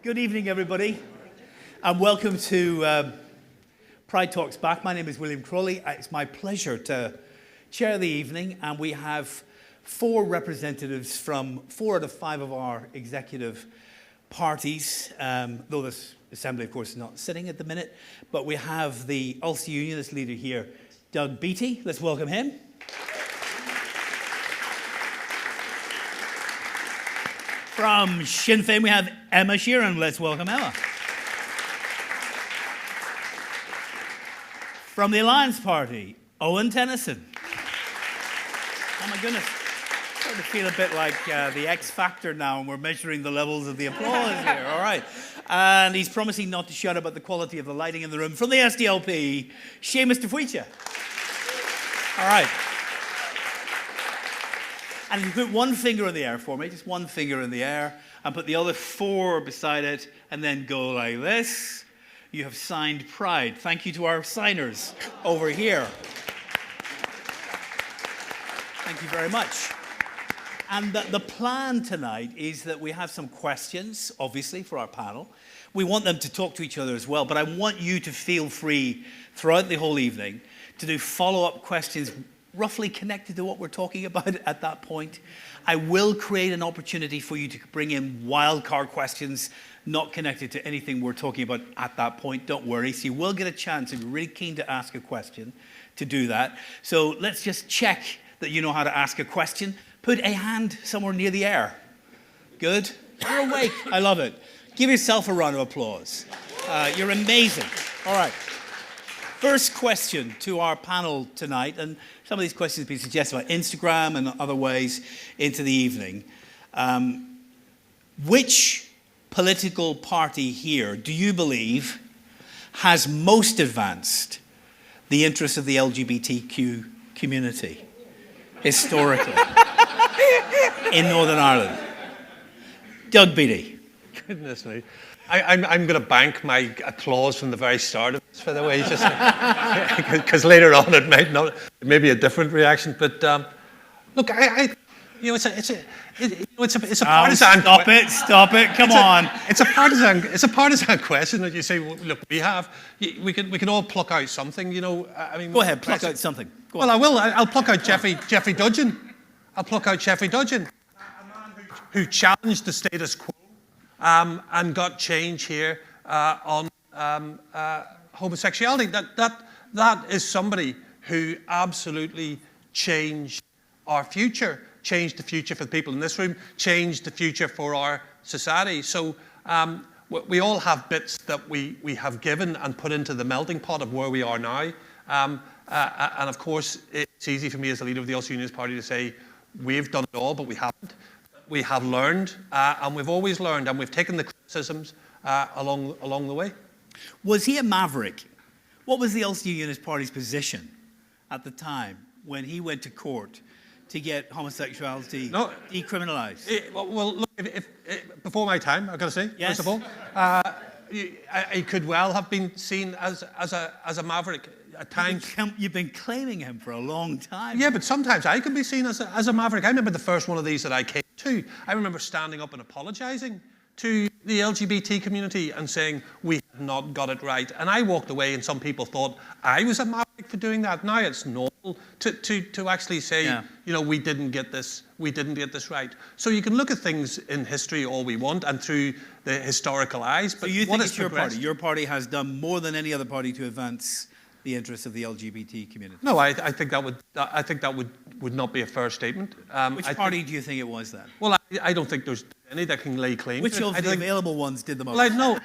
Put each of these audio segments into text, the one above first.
Good evening, everybody, and welcome to Pride Talks Back. My name is William Crawley. It's my pleasure to chair the evening, and we have four representatives from 4 out of 5 of our executive parties, though this assembly, of course, is not sitting at the minute. But we have the Ulster Unionist leader here, Doug Beattie. Let's welcome him. From Sinn Féin, we have Emma Sheeran. Let's welcome Emma. From the Alliance Party, Owen Tennyson. Oh my goodness. I'm starting to feel a bit like the X Factor now, and we're measuring the levels of the applause here. All right. And he's promising not to shout about the quality of the lighting in the room. From the SDLP, Seamus Tafuicha. All right. And if you put one finger in the air for me, just one finger in the air, and put the other 4 beside it, and then go like this, you have signed Pride. Thank you to our signers over here. Thank you very much. And the plan tonight is that we have some questions, obviously, for our panel. We want them to talk to each other as well, but I want you to feel free throughout the whole evening to do follow-up questions roughly connected to what we're talking about at that point. I will create an opportunity for you to bring in wildcard questions not connected to anything we're talking about at that point. Don't worry. So you will get a chance, if you're really keen to ask a question, to do that. So let's just check that you know how to ask a question. Put a hand somewhere near the air. Good. You're awake. I love it. Give yourself a round of applause. You're amazing. All right. First question to our panel tonight, and some of these questions have been suggested by Instagram and other ways into the evening. Which political party here do you believe has most advanced the interests of the LGBTQ community historically in Northern Ireland? Doug Beattie. Goodness me. I'm going to bank my applause from the very start of this, by the way, just because later on it may be a different reaction. But look, it's a partisan. Stop it! Come on. It's a partisan question that you say. Well, look, we can all pluck out something. Go ahead, pluck out something. Well, I will. I'll pluck out Jeffrey Dudgeon. I'll pluck out Jeffrey Dudgeon, a man who challenged the status quo. And got change here on homosexuality. That is somebody who absolutely changed our future, changed the future for the people in this room, changed the future for our society. So we all have bits that we have given and put into the melting pot of where we are now. And of course, it's easy for me as the leader of the Ulster Unionist Party to say we've done it all, but we haven't. We have learned, and we've always learned, and we've taken the criticisms along the way. Was he a maverick? What was the Ulster Unionist Party's position at the time when he went to court to get homosexuality decriminalised? Well, look, if before my time, I've got to say, yes. First of all, he could well have been seen as a maverick. At times, you've been claiming him for a long time. Yeah, but sometimes I can be seen as a maverick. I remember the first one of these that I came to. I remember standing up and apologising to the LGBT community and saying we had not got it right. And I walked away, and some people thought I was a maverick for doing that. Now it's normal to actually say, we didn't get this right. So you can look at things in history all we want and through the historical eyes. But so you think it's your party? Your party has done more than any other party to advance the interests of the LGBT community? No, I think that would not be a fair statement. Which party do you think it was then? Well, I don't think there's any that can lay claim. Which of the available ones did the most? Well, no.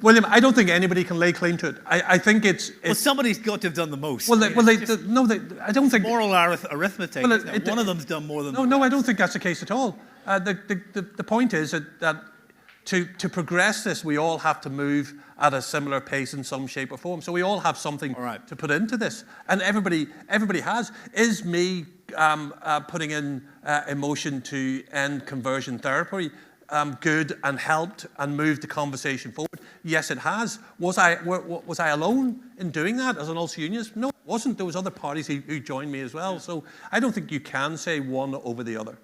William, I don't think anybody can lay claim to it. I think it's well, somebody's got to have done the most. I don't think moral arithmetic. Well, one of them's done more than. No, I don't think that's the case at all. The point is that to progress this, we all have to move at a similar pace in some shape or form. So we all have something to put into this, and everybody has. Is me putting in emotion to end conversion therapy good and helped and moved the conversation forward? Yes, it has. Was I alone in doing that as an Ulster Unionist? No, it wasn't. There was other parties who joined me as well. So I don't think you can say one over the other.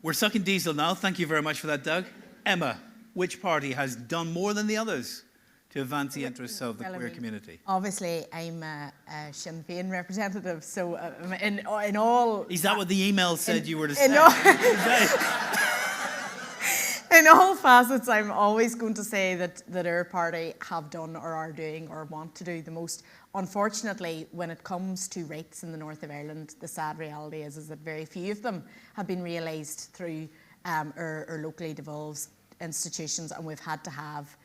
We're sucking diesel now. Thank you very much for that, Doug. Emma, which party has done more than the others to advance the interests of the queer community? Obviously, I'm a Sinn Féin representative, so in all... Is that what the email said you were to say? In all facets, I'm always going to say that our party have done or are doing or want to do the most. Unfortunately, when it comes to rights in the north of Ireland, the sad reality is that very few of them have been realised through our locally devolved institutions, and we've had to have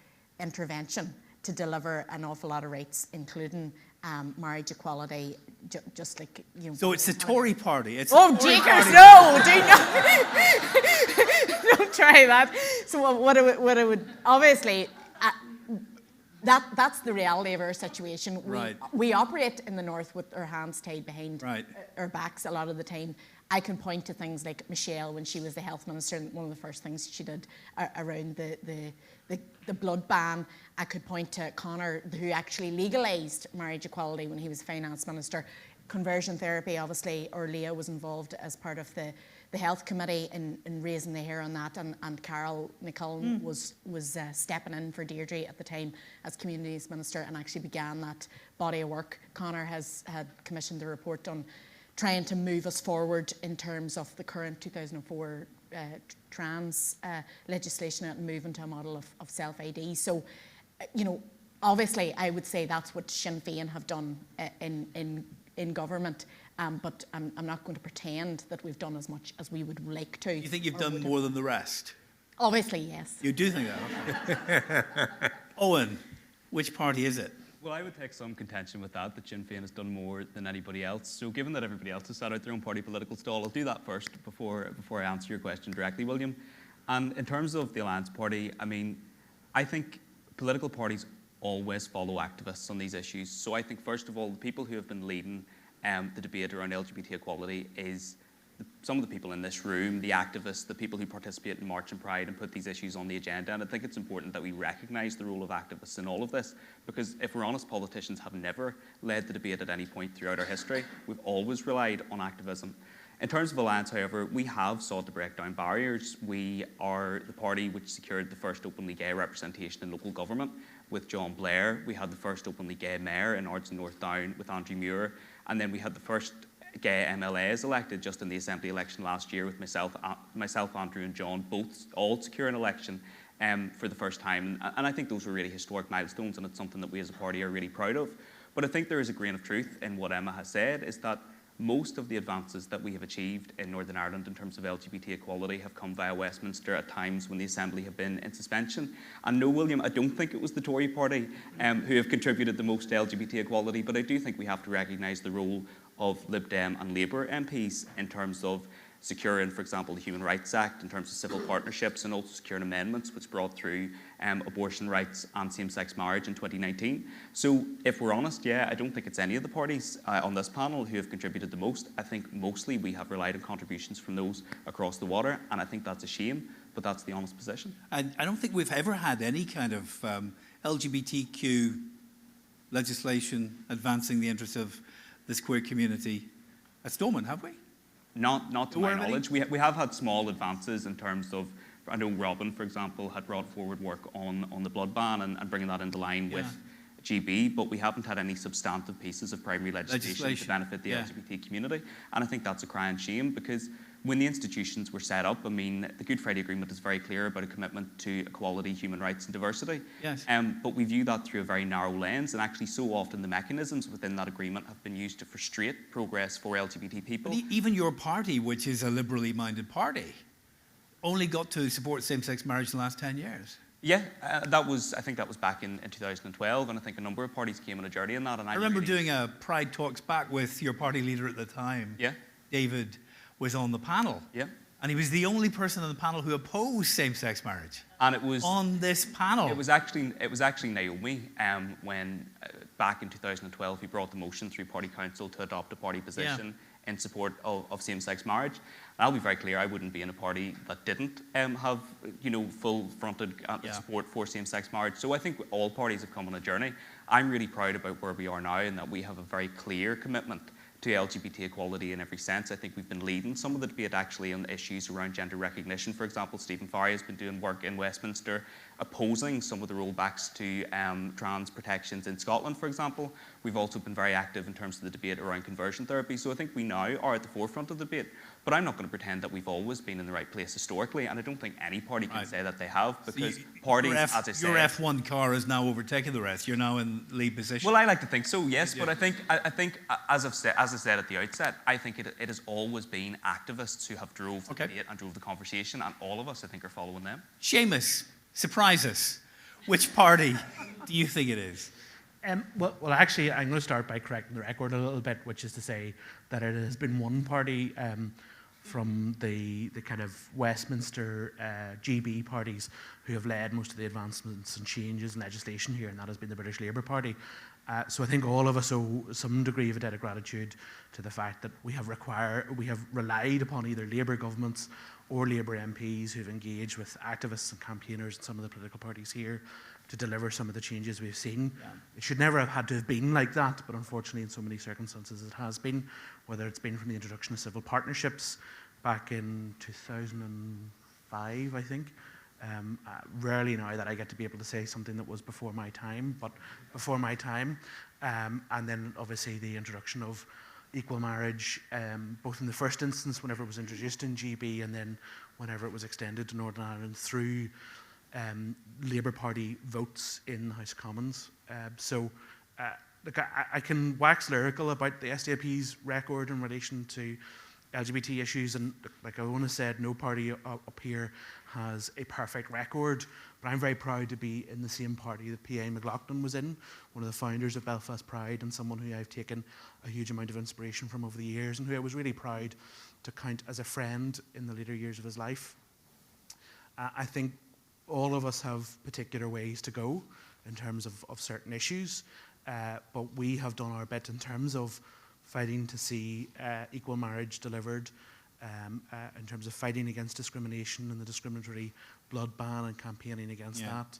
intervention to deliver an awful lot of rights, including marriage equality, just like, you know. So it's the Tory party. It's Jeekers, no, do not. Don't try that. So what I would obviously, that's the reality of our situation. We operate in the north with our hands tied behind our backs a lot of the time. I can point to things like Michelle when she was the health minister, and one of the first things she did around the blood ban. I could point to Conor, who actually legalised marriage equality when he was finance minister. Conversion therapy, obviously, or Leah was involved as part of the health committee in raising the hair on that, and Carol McCullum was stepping in for Deirdre at the time as communities minister and actually began that body of work. Conor had commissioned a report on trying to move us forward in terms of the current 2004 trans legislation and moving to a model of self-ID. So, you know, obviously I would say that's what Sinn Féin have done in government, but I'm not going to pretend that we've done as much as we would like to. You think you've done more than the rest? Obviously, yes. You do think that? Okay. Owen, which party is it? Well, I would take some contention with that Sinn Féin has done more than anybody else. So given that everybody else has set out their own party political stall, I'll do that first before I answer your question directly, William. And in terms of the Alliance Party, I mean, I think political parties always follow activists on these issues. So I think, first of all, the people who have been leading the debate around LGBT equality is some of the people in this room, the activists, the people who participate in March and Pride and put these issues on the agenda. And I think it's important that we recognise the role of activists in all of this, because if we're honest, politicians have never led the debate at any point throughout our history. We've always relied on activism. In terms of Alliance, however, we have sought to break down barriers. We are the party which secured the first openly gay representation in local government with John Blair. We had the first openly gay mayor in Ards and North Down with Andrew Muir. And then we had the first gay MLAs elected just in the Assembly election last year with myself, Andrew and John, both all secure an election for the first time. And I think those were really historic milestones, and it's something that we as a party are really proud of. But I think there is a grain of truth in what Emma has said, is that most of the advances that we have achieved in Northern Ireland in terms of LGBT equality have come via Westminster at times when the Assembly have been in suspension. And no, William, I don't think it was the Tory party who have contributed the most to LGBT equality, but I do think we have to recognise the role of Lib Dem and Labour MPs in terms of securing, for example, the Human Rights Act, in terms of civil partnerships, and also securing amendments which brought through abortion rights and same-sex marriage in 2019. So if we're honest, yeah, I don't think it's any of the parties on this panel who have contributed the most. I think mostly we have relied on contributions from those across the water, and I think that's a shame, but that's the honest position. And I don't think we've ever had any kind of LGBTQ legislation advancing the interests of this queer community at Stormont, have we? Not to my knowledge. We have had small advances in terms of, I know Robin, for example, had brought forward work on the blood ban and bringing that into line with GB, but we haven't had any substantive pieces of primary legislation to benefit the LGBT community. And I think that's a crying shame, because when the institutions were set up, I mean, the Good Friday Agreement is very clear about a commitment to equality, human rights and diversity. Yes. But we view that through a very narrow lens, and actually so often the mechanisms within that agreement have been used to frustrate progress for LGBT people. But even your party, which is a liberally minded party, only got to support same-sex marriage in the last 10 years. Yeah, I think that was back in 2012, and I think a number of parties came on a journey in that. And I remember doing a Pride Talks Back with your party leader at the time. Yeah. David was on the panel. Yeah. And he was the only person on the panel who opposed same-sex marriage. And it was on this panel. It was actually Naomi when back in 2012 he brought the motion through Party Council to adopt a party position in support of same-sex marriage. And I'll be very clear, I wouldn't be in a party that didn't have full-fronted support for same-sex marriage. So I think all parties have come on a journey. I'm really proud about where we are now, and that we have a very clear commitment to LGBT equality in every sense. I think we've been leading some of the debate actually on issues around gender recognition. For example, Stephen Farry has been doing work in Westminster opposing some of the rollbacks to trans protections in Scotland, for example. We've also been very active in terms of the debate around conversion therapy. So I think we now are at the forefront of the debate. But I'm not going to pretend that we've always been in the right place historically, and I don't think any party can say that they have, because parties, as I said... Your F1 car has now overtaken the rest. You're now in lead position. Well, I like to think so, yes, but I think as I said at the outset, I think it has always been activists who have drove the debate and drove the conversation, and all of us, I think, are following them. Seamus, surprise us. Which party do you think it is? Well, actually, I'm going to start by correcting the record a little bit, which is to say that it has been one party from the kind of Westminster GB parties who have led most of the advancements and changes in legislation here, and that has been the British Labour Party. So I think all of us owe some degree of a debt of gratitude to the fact that we have relied upon either Labour governments or Labour MPs who've engaged with activists and campaigners and some of the political parties here to deliver some of the changes we've seen. Yeah. It should never have had to have been like that, but unfortunately in so many circumstances it has been, whether it's been from the introduction of civil partnerships back in 2005, I think. Rarely now that I get to be able to say something that was before my time, but before my time. And then obviously the introduction of equal marriage, both in the first instance whenever it was introduced in GB, and then whenever it was extended to Northern Ireland through Labour Party votes in the House of Commons. Look, I can wax lyrical about the SDLP's record in relation to LGBT issues, and like Owen said, no party up here has a perfect record, but I'm very proud to be in the same party that P.A. McLaughlin was in, one of the founders of Belfast Pride, and someone who I've taken a huge amount of inspiration from over the years, and who I was really proud to count as a friend in the later years of his life. I think all of us have particular ways to go in terms of certain issues, but we have done our bit in terms of fighting to see equal marriage delivered, in terms of fighting against discrimination and the discriminatory blood ban and campaigning against that.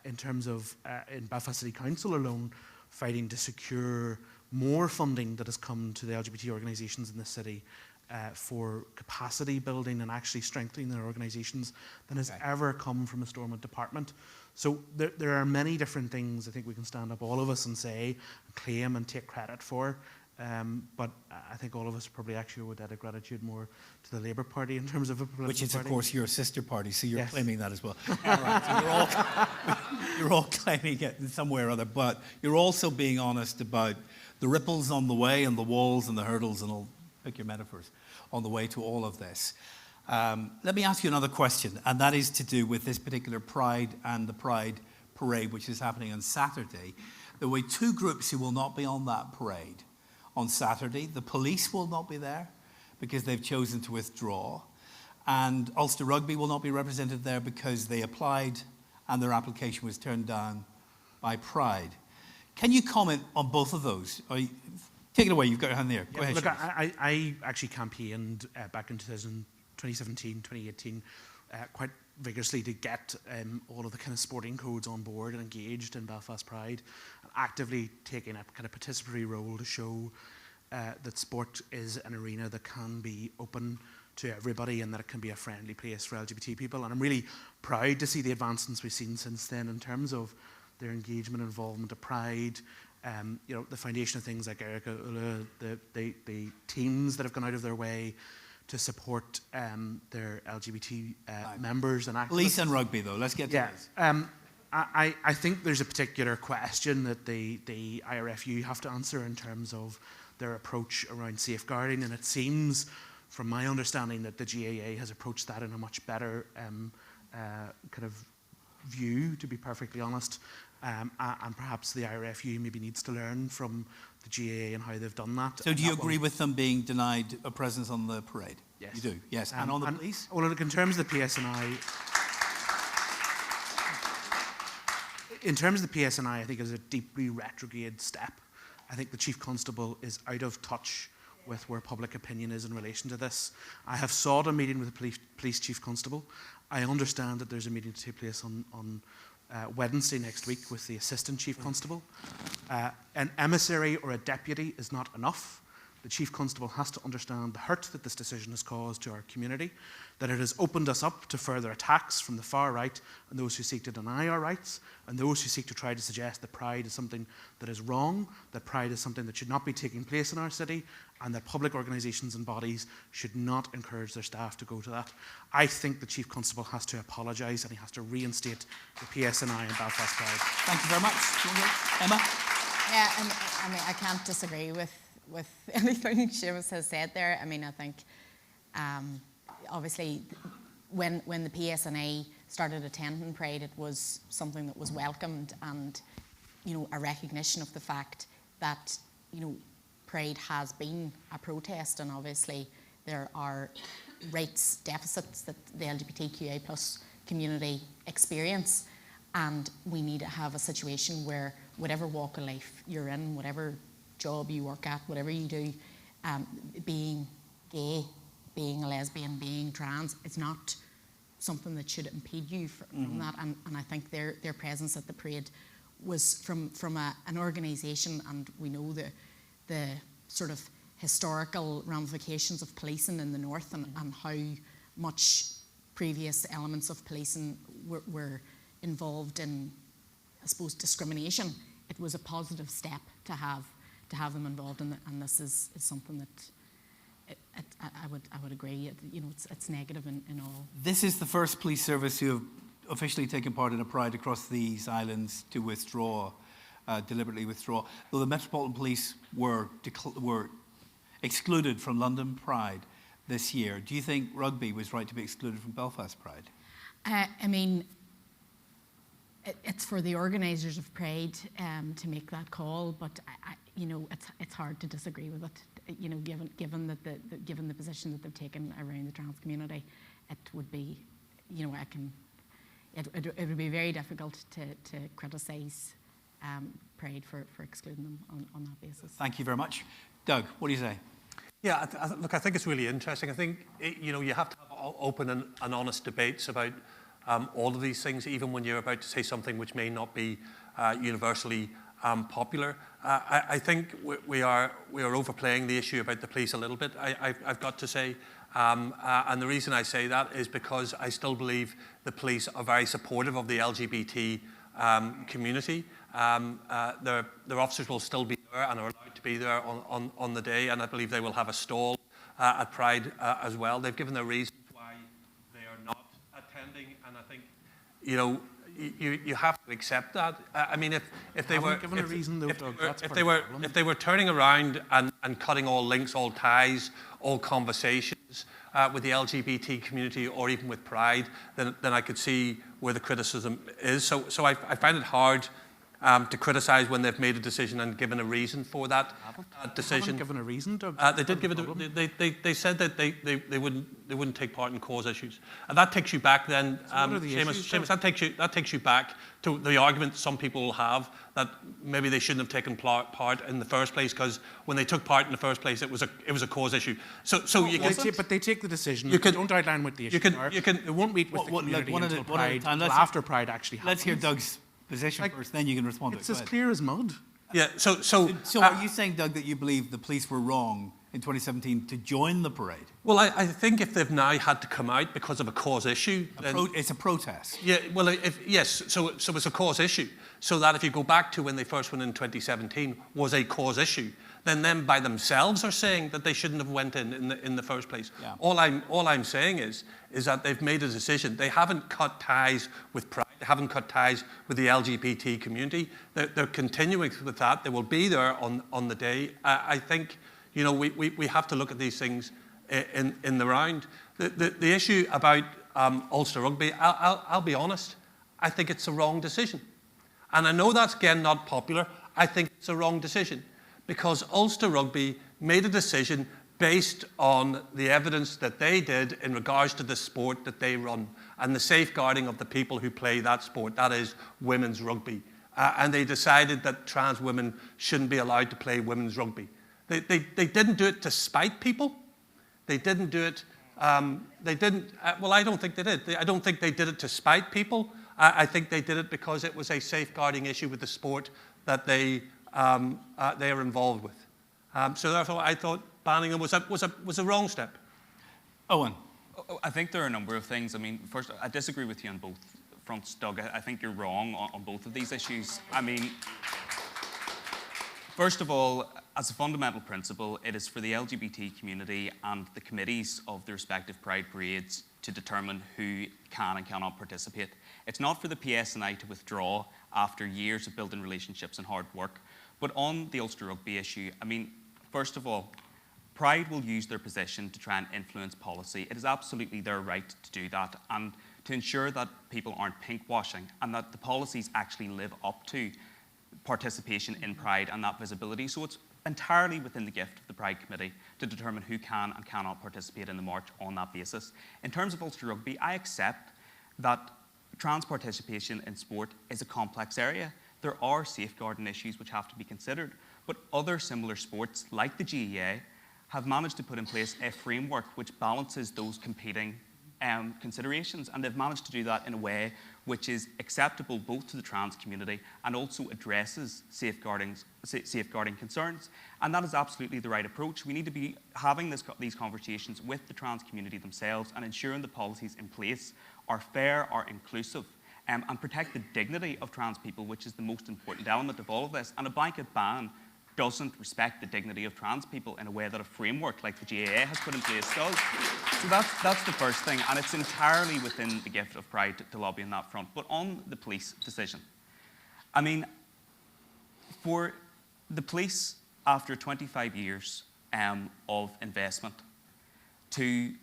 In terms of, in Belfast City Council alone, fighting to secure more funding that has come to the LGBT organisations in the city for capacity building and actually strengthening their organisations than has ever come from a Stormont department. So there are many different things I think we can stand up, all of us, and say, claim and take credit for. But I think all of us probably actually owe a debt of gratitude more to the Labour Party in terms of a political Which is, party. Of course, your sister party, so you're claiming that as well. All right, so you're all claiming it in some way or other, but you're also being honest about the ripples on the way and the walls and the hurdles, and I'll pick your metaphors, on the way to all of this. Let me ask you another question, and that is to do with this particular Pride and the Pride Parade, which is happening on Saturday. There will be two groups who will not be on that parade. On Saturday, the police will not be there because they've chosen to withdraw, and Ulster Rugby will not be represented there because they applied and their application was turned down by Pride. Can you comment on both of those? Take it away, you've got your hand there. Go ahead. Look, I actually campaigned back in 2017, 2018, quite vigorously to get all of the kind of sporting codes on board and engaged in Belfast Pride, and actively taking a kind of participatory role to show that sport is an arena that can be open to everybody and that it can be a friendly place for LGBT people. And I'm really proud to see the advancements we've seen since then in terms of their engagement and involvement of Pride. You know, the foundation of things like Erica Ula, the teams that have gone out of their way to support their LGBT members and activists. Police and rugby, though. Let's get to this. I think there's a particular question that the IRFU have to answer in terms of their approach around safeguarding, and it seems, from my understanding, that the GAA has approached that in a much better kind of view, to be perfectly honest. And perhaps the IRFU maybe needs to learn from the GAA and how they've done that. So do you agree with them being denied a presence on the parade? Yes. You do? Yes. And on the police? Well, look, in terms of the PSNI, I think it's a deeply retrograde step. I think the Chief Constable is out of touch with where public opinion is in relation to this. I have sought a meeting with the police Chief Constable. I understand that there's a meeting to take place on Wednesday next week with the Assistant Chief Constable. An emissary or a deputy is not enough. the Chief Constable has to understand the hurt that this decision has caused to our community, that it has opened us up to further attacks from the far right and those who seek to deny our rights, and those who seek to try to suggest that pride is something that is wrong, that pride is something that should not be taking place in our city, and that public organisations and bodies should not encourage their staff to go to that. I think the Chief Constable has to apologise and he has to reinstate the PSNI in Belfast Pride. Thank you very much. Emma? Yeah, I mean, I can't disagree with anything Seamus has said there. I mean, I think obviously when the PSNA started attending Pride, it was something that was welcomed, and a recognition of the fact that Pride has been a protest, and obviously there are rights deficits that the LGBTQI plus community experience, and we need to have a situation where whatever walk of life you're in, whatever job you work at, whatever you do, being gay, being a lesbian, being trans, it's not something that should impede you from that. And I think their presence at the parade was from an organisation, and we know the sort of historical ramifications of policing in the north, and how much previous elements of policing were involved in, I suppose, discrimination. It was a positive step to have them involved in it, and this is something that I would agree. It's negative in all. This is the first police service who have officially taken part in a pride across these islands to withdraw, deliberately withdraw. Though the Metropolitan Police were excluded from London Pride this year, do you think rugby was right to be excluded from Belfast Pride? I mean, it's for the organisers of Pride to make that call, but it's hard to disagree with it. Given the position that they've taken around the trans community, it would be, it would be very difficult to criticise Pride for excluding them on that basis. Thank you very much, Doug. What do you say? Yeah, look, I think it's really interesting. I think you have to have open and honest debates about all of these things, even when you're about to say something which may not be universally popular. I think we are overplaying the issue about the police a little bit, I've got to say. And the reason I say that is because I still believe the police are very supportive of the LGBT community. Their officers will still be there and are allowed to be there on the day, and I believe they will have a stall at Pride as well. They've given their reasons why they are not attending, and I think, you have to accept that. I mean, if they were given a reason, though, Doug, if they were turning around and cutting all links, all ties, all conversations with the LGBT community, or even with Pride, then I could see where the criticism is. So I find it hard to criticise when they've made a decision and given a reason for that decision. They haven't given a reason, Doug. They did give it. They said that they wouldn't take part in cause issues, and that takes you back then. Seamus, that takes you back to the argument some people will have that maybe they shouldn't have taken part in the first place, because when they took part in the first place, it was a cause issue. But they take the decision. You don't outline what the issues are. They won't meet with the community until Pride, until after Pride actually happens. Let's hear Doug's position first, then you can respond to it. It's as clear as mud. Yeah. So are you saying, Doug, that you believe the police were wrong in 2017 to join the parade? Well, I think if they've now had to come out because of a cause issue, it's a protest. Yeah. Well, yes. So it's a cause issue. So that if you go back to when they first went in 2017 was a cause issue, then them by themselves are saying that they shouldn't have went in the first place. Yeah. All I'm saying is that they've made a decision. They haven't cut ties with Pride. They haven't cut ties with the LGBT community. They're continuing with that. They will be there on the day. I think we have to look at these things in the round. The issue about Ulster Rugby, I'll be honest, I think it's a wrong decision. And I know that's, again, not popular. I think it's a wrong decision, because Ulster Rugby made a decision based on the evidence that they did in regards to the sport that they run and the safeguarding of the people who play that sport, that is women's rugby. And they decided that trans women shouldn't be allowed to play women's rugby. They didn't do it to spite people. They didn't do it, well, I don't think they did. I don't think they did it to spite people. I think they did it because it was a safeguarding issue with the sport that they are involved with. So therefore, I thought banning them was a wrong step? Owen. I think there are a number of things. I mean, first, I disagree with you on both fronts, Doug. I think you're wrong on both of these issues. I mean, first of all, as a fundamental principle, it is for the LGBT community and the committees of the respective Pride parades to determine who can and cannot participate. It's not for the PSNI to withdraw after years of building relationships and hard work. But on the Ulster Rugby issue, I mean, first of all, Pride will use their position to try and influence policy. It is absolutely their right to do that and to ensure that people aren't pinkwashing and that the policies actually live up to participation in Pride and that visibility. So it's entirely within the gift of the Pride Committee to determine who can and cannot participate in the march on that basis. In terms of Ulster Rugby, I accept that trans participation in sport is a complex area. There are safeguarding issues which have to be considered, but other similar sports like the GAA have managed to put in place a framework which balances those competing considerations, and they've managed to do that in a way which is acceptable both to the trans community and also addresses safeguarding concerns. And that is absolutely the right approach. We need to be having these conversations with the trans community themselves and ensuring the policies in place are fair, are inclusive, and protect the dignity of trans people, which is the most important element of all of this. And a blanket ban doesn't respect the dignity of trans people in a way that a framework like the GAA has put in place does. So that's the first thing, and it's entirely within the gift of Pride to lobby on that front. But on the police decision, I mean, for the police, after 25 years of investment, to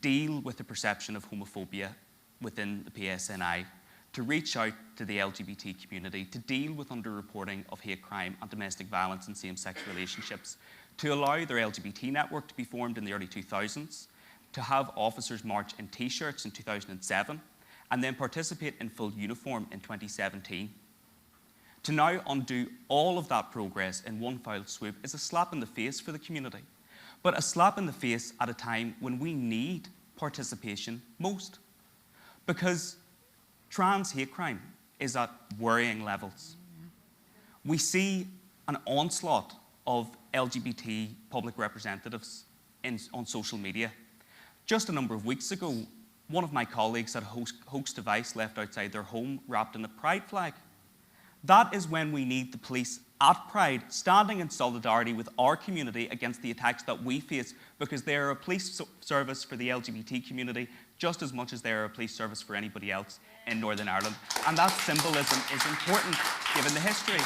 deal with the perception of homophobia within the PSNI, to reach out to the LGBT community, to deal with underreporting of hate crime and domestic violence in same-sex relationships, to allow their LGBT network to be formed in the early 2000s, to have officers march in T-shirts in 2007, and then participate in full uniform in 2017. To now undo all of that progress in one foul swoop is a slap in the face for the community, but a slap in the face at a time when we need participation most. Because trans hate crime is at worrying levels. We see an onslaught of LGBT public representatives on social media. Just a number of weeks ago, one of my colleagues had a hoax device left outside their home wrapped in a pride flag. That is when we need the police at Pride standing in solidarity with our community against the attacks that we face, because they are a police service for the LGBT community just as much as they are a police service for anybody else in Northern Ireland. And that symbolism is important given the history,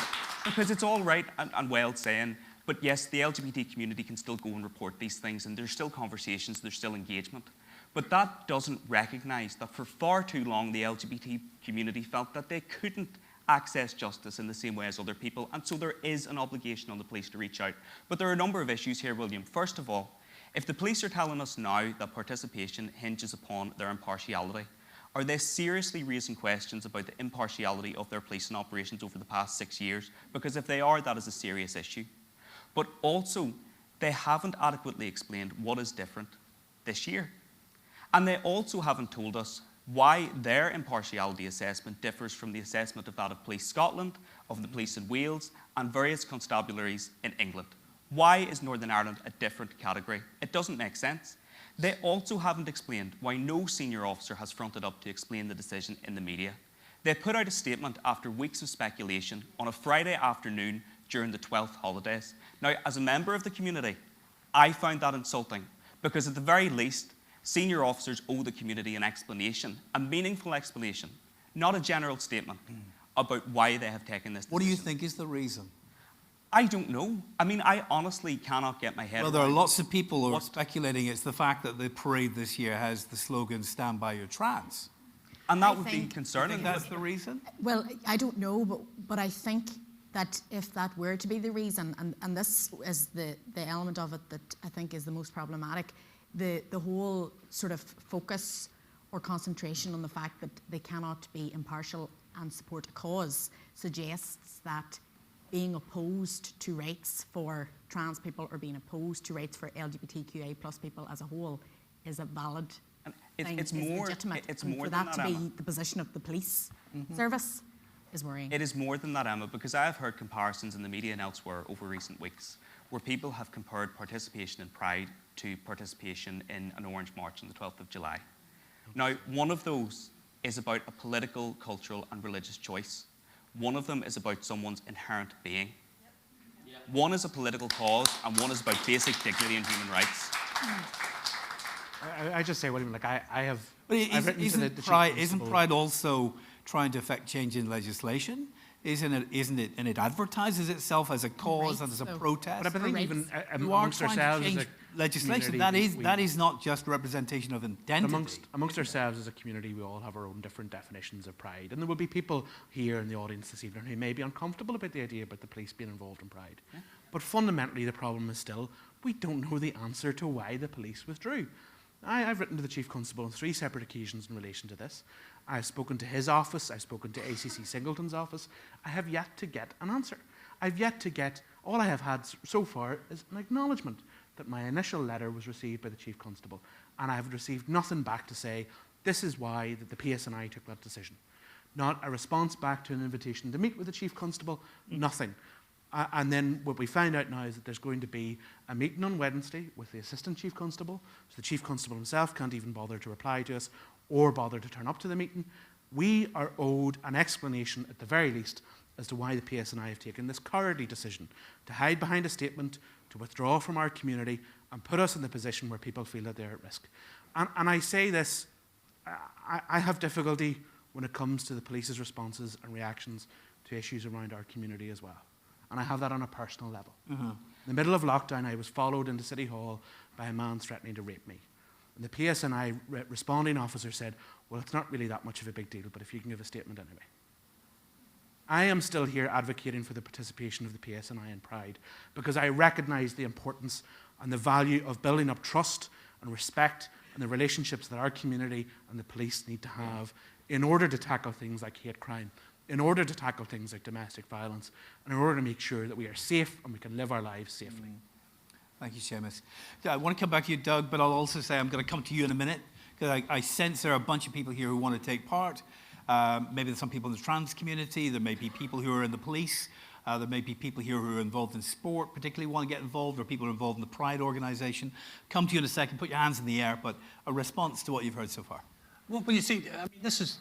because it's all right and well saying, but yes, the LGBT community can still go and report these things, and there's still conversations, there's still engagement. But that doesn't recognise that for far too long the LGBT community felt that they couldn't access justice in the same way as other people, and so there is an obligation on the police to reach out. But there are a number of issues here, William. First of all, if the police are telling us now that participation hinges upon their impartiality, are they seriously raising questions about the impartiality of their policing operations over the past 6 years? Because if they are, that is a serious issue. But also, they haven't adequately explained what is different this year. And they also haven't told us why their impartiality assessment differs from the assessment of that of Police Scotland, of the police in Wales, and various constabularies in England. Why is Northern Ireland a different category? It doesn't make sense. They also haven't explained why no senior officer has fronted up to explain the decision in the media. They put out a statement after weeks of speculation on a Friday afternoon during the 12th holidays. Now, as a member of the community, I found that insulting, because at the very least, senior officers owe the community an explanation, a meaningful explanation, not a general statement about why they have taken this decision. What do you think is the reason? I don't know. I mean, I honestly cannot get my head around. Well, there are lots of people who are speculating it's the fact that the parade this year has the slogan, "Stand by your trans." And that would be concerning. I think that's the reason? Well, I don't know, but I think that if that were to be the reason, and this is the element of it that I think is the most problematic, the whole sort of focus or concentration on the fact that they cannot be impartial and support a cause suggests that being opposed to rights for trans people or being opposed to rights for LGBTQA plus people as a whole is a valid thing, it's is more, legitimate. it's and more for than that that, to be Emma. the position of the police service is worrying. It is more than that, Emma, because I have heard comparisons in the media and elsewhere over recent weeks where people have compared participation in Pride to participation in an Orange March on the 12th of July. Now, one of those is about a political, cultural and religious choice. One of them is about someone's inherent being. One is a political cause and one is about basic dignity and human rights. I just say, William, like I have... But I've written to the isn't Pride also trying to affect change in legislation? Isn't it, and it advertises itself as a cause and as a protest? But I think even you are amongst trying ourselves to change as a legislation. That is not just representation of identity. Amongst ourselves as a community, we all have our own different definitions of pride. And there will be people here in the audience this evening who may be uncomfortable about the idea about the police being involved in Pride. Yeah. But fundamentally, the problem is still, we don't know the answer to why the police withdrew. I've written to the Chief Constable on 3 separate occasions in relation to this. I've spoken to his office, I've spoken to ACC Singleton's office. I have yet to get an answer. All I have had so far is an acknowledgement that my initial letter was received by the Chief Constable, and I have received nothing back to say, this is why the PSNI took that decision. Not a response back to an invitation to meet with the Chief Constable, nothing. And then what we find out now is that there's going to be a meeting on Wednesday with the Assistant Chief Constable. So the Chief Constable himself can't even bother to reply to us or bother to turn up to the meeting. We are owed an explanation at the very least as to why the PSNI have taken this cowardly decision to hide behind a statement, to withdraw from our community and put us in the position where people feel that they're at risk. And I say this, I have difficulty when it comes to the police's responses and reactions to issues around our community as well. And I have that on a personal level. In the middle of lockdown, I was followed into City Hall by a man threatening to rape me. And the PSNI responding officer said, well, it's not really that much of a big deal, but if you can give a statement anyway. I am still here advocating for the participation of the PSNI in Pride because I recognise the importance and the value of building up trust and respect and the relationships that our community and the police need to have in order to tackle things like hate crime, in order to tackle things like domestic violence, and in order to make sure that we are safe and we can live our lives safely. Thank you, Seamus. I want to come back to you, Doug, but I'll also say I'm going to come to you in a minute, because I sense there are a bunch of people here who want to take part. Maybe there's some people in the trans community, there may be people who are in the police, there may be people here who are involved in sport, particularly want to get involved, or people who are involved in the Pride organisation. Come to you in a second, put your hands in the air, but a response to what you've heard so far. Well, you see, I mean, this is...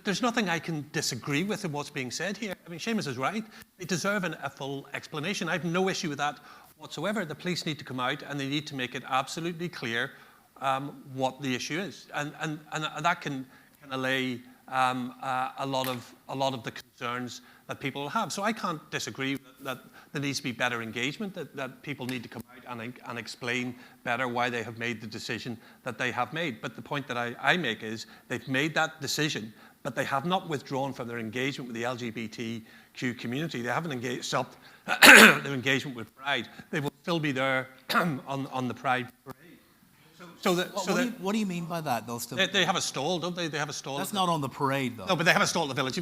There's nothing I can disagree with in what's being said here. I mean, Seamus is right. They deserve a full explanation. I have no issue with that whatsoever. The police need to come out and they need to make it absolutely clear what the issue is. And that can allay a lot of the concerns that people have. So I can't disagree that there needs to be better engagement, that people need to come out and explain better why they have made the decision that they have made. But the point that I make is they've made that decision, but they have not withdrawn from their engagement with the LGBTQ community. They haven't stopped their engagement with Pride. They will still be there on the Pride parade. What do you mean by that? They have a stall, don't they? They have a stall. That's not on the parade, though. No, but they have a stall at the village.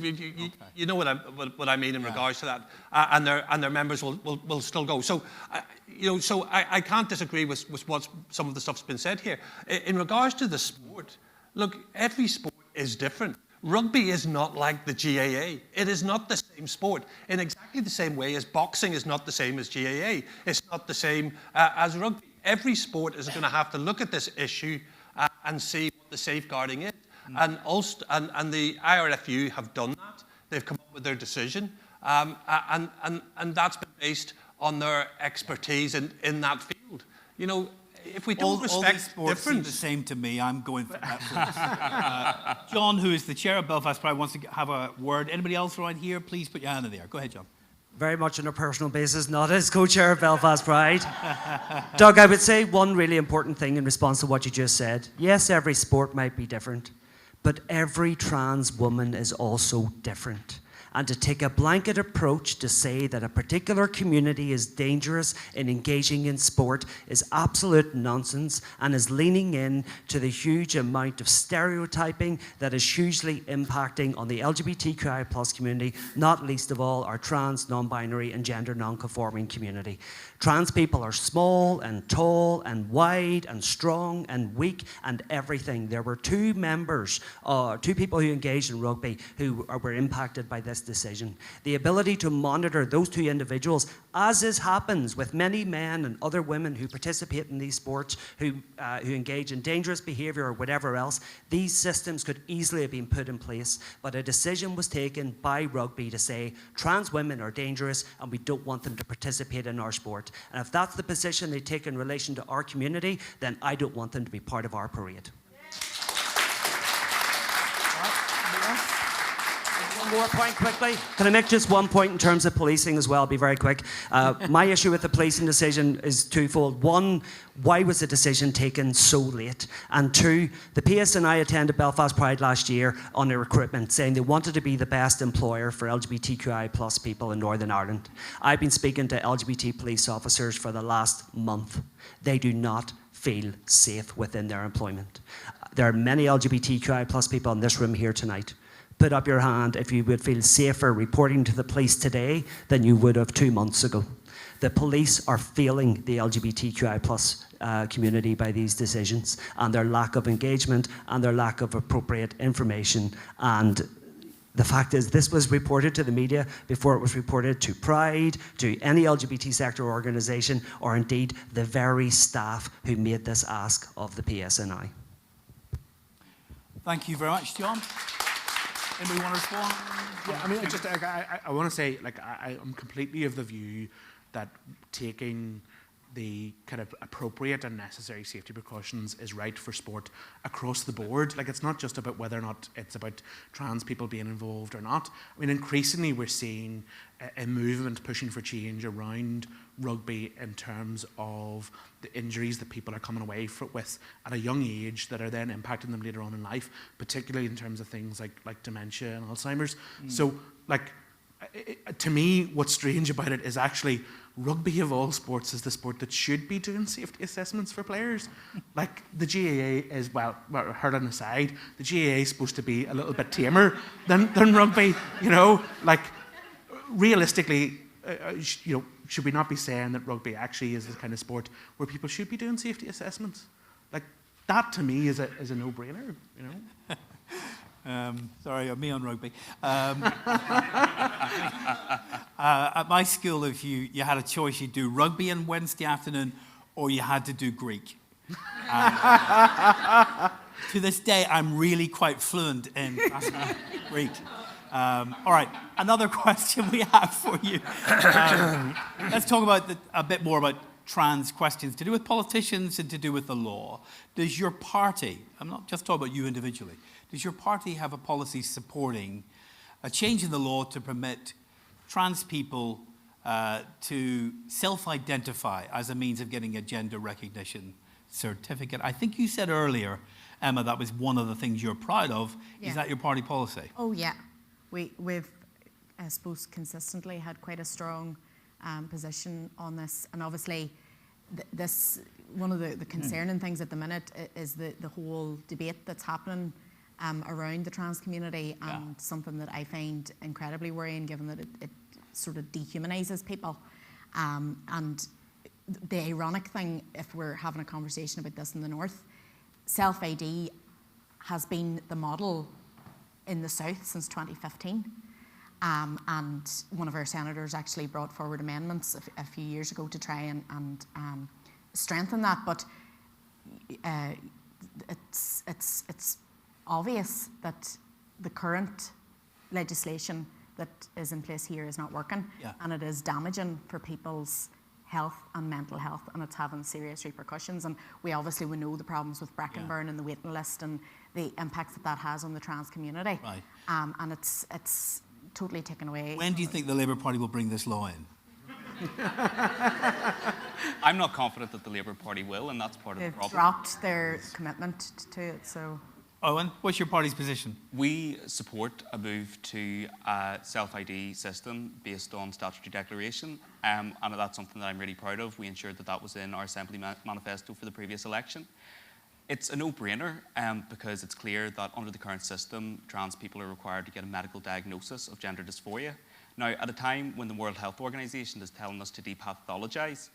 You know what I mean in regards to that, and their members will still go. So, I can't disagree with what some of the stuff's been said here. In regards to the sport, look, every sport is different. Rugby is not like the GAA. It is not the same sport in exactly the same way as boxing is not the same as GAA. It's not the same as rugby. Every sport is going to have to look at this issue and see what the safeguarding is. And the IRFU have done that. They've come up with their decision. And that's been based on their expertise in that field. You know, if we don't respect all these sports difference... seem the same to me. I'm going for that. John, who is the chair of Belfast Pride, wants to have a word. Anybody else around here? Please put your hand in the air. Go ahead, John. Very much on a personal basis, not as co-chair of Belfast Pride. Doug, I would say one really important thing in response to what you just said. Yes, every sport might be different, but every trans woman is also different. And to take a blanket approach to say that a particular community is dangerous in engaging in sport is absolute nonsense and is leaning in to the huge amount of stereotyping that is hugely impacting on the LGBTQI+ community, not least of all our trans, non-binary and gender non-conforming community. Trans people are small and tall and wide and strong and weak and everything. There were two people who engaged in rugby who were impacted by this decision. The ability to monitor those two individuals, as happens with many men and other women who participate in these sports, who engage in dangerous behaviour or whatever else, these systems could easily have been put in place, but a decision was taken by rugby to say trans women are dangerous and we don't want them to participate in our sport. And if that's the position they take in relation to our community, then I don't want them to be part of our parade. One more point quickly. Can I make just one point in terms of policing as well? I'll be very quick. My issue with the policing decision is twofold. One, why was the decision taken so late? And two, the PSNI attended Belfast Pride last year on a recruitment, saying they wanted to be the best employer for LGBTQI plus people in Northern Ireland. I've been speaking to LGBT police officers for the last month. They do not feel safe within their employment. There are many LGBTQI plus people in this room here tonight. Put up your hand if you would feel safer reporting to the police today than you would have 2 months ago. The police are failing the LGBTQI plus community by these decisions and their lack of engagement and their lack of appropriate information. And the fact is, this was reported to the media before it was reported to Pride, to any LGBT sector organisation, or indeed the very staff who made this ask of the PSNI. Thank you very much, John. Anybody want to respond? Yeah, I mean, I want to say, like, I am completely of the view that taking the kind of appropriate and necessary safety precautions is right for sport across the board. Like, it's not just about whether or not it's about trans people being involved or not. I mean, increasingly we're seeing a movement pushing for change around rugby in terms of the injuries that people are coming away with at a young age that are then impacting them later on in life, particularly in terms of things like dementia and Alzheimer's. So, like, to me, what's strange about it is actually rugby of all sports is the sport that should be doing safety assessments for players. Like, the GAA is, well, hurling aside, the GAA is supposed to be a little bit tamer than rugby, you know? Like, realistically, you know, should we not be saying that rugby actually is the kind of sport where people should be doing safety assessments? Like, that to me is a no-brainer, you know? Sorry, me on rugby. At my school, if you had a choice, you'd do rugby on Wednesday afternoon or you had to do Greek. To this day, I'm really quite fluent in Greek. All right, another question we have for you. Let's talk about a bit more about trans questions to do with politicians and to do with the law. Does your party, I'm not just talking about you individually, does your party have a policy supporting a change in the law to permit trans people to self-identify as a means of getting a gender recognition certificate? I think you said earlier, Emma, that was one of the things you're proud of. Yeah. Is that your party policy? Oh, yeah. We've, I suppose, consistently had quite a strong position on this. And obviously, this one of the concerning things at the minute is the whole debate that's happening around the trans community, and something that I find incredibly worrying, given that it sort of dehumanises people. And the ironic thing, if we're having a conversation about this in the North, self-ID has been the model in the South since 2015. And one of our senators actually brought forward amendments a few years ago to try and strengthen that. But it's obvious that the current legislation that is in place here is not working, and it is damaging for people's health and mental health, and it's having serious repercussions. And we know the problems with Breckenburn and the waiting list and the impacts that has on the trans community. Right. And it's totally taken away. When do you think the Labour Party will bring this law in? I'm not confident that the Labour Party will, and that's part of the problem. They've dropped their commitment to it, so... Owen, what's your party's position? We support a move to a self-ID system based on statutory declaration, and that's something that I'm really proud of. We ensured that was in our Assembly manifesto for the previous election. It's a no-brainer because it's clear that under the current system, trans people are required to get a medical diagnosis of gender dysphoria. Now, at a time when the World Health Organization is telling us to depathologize,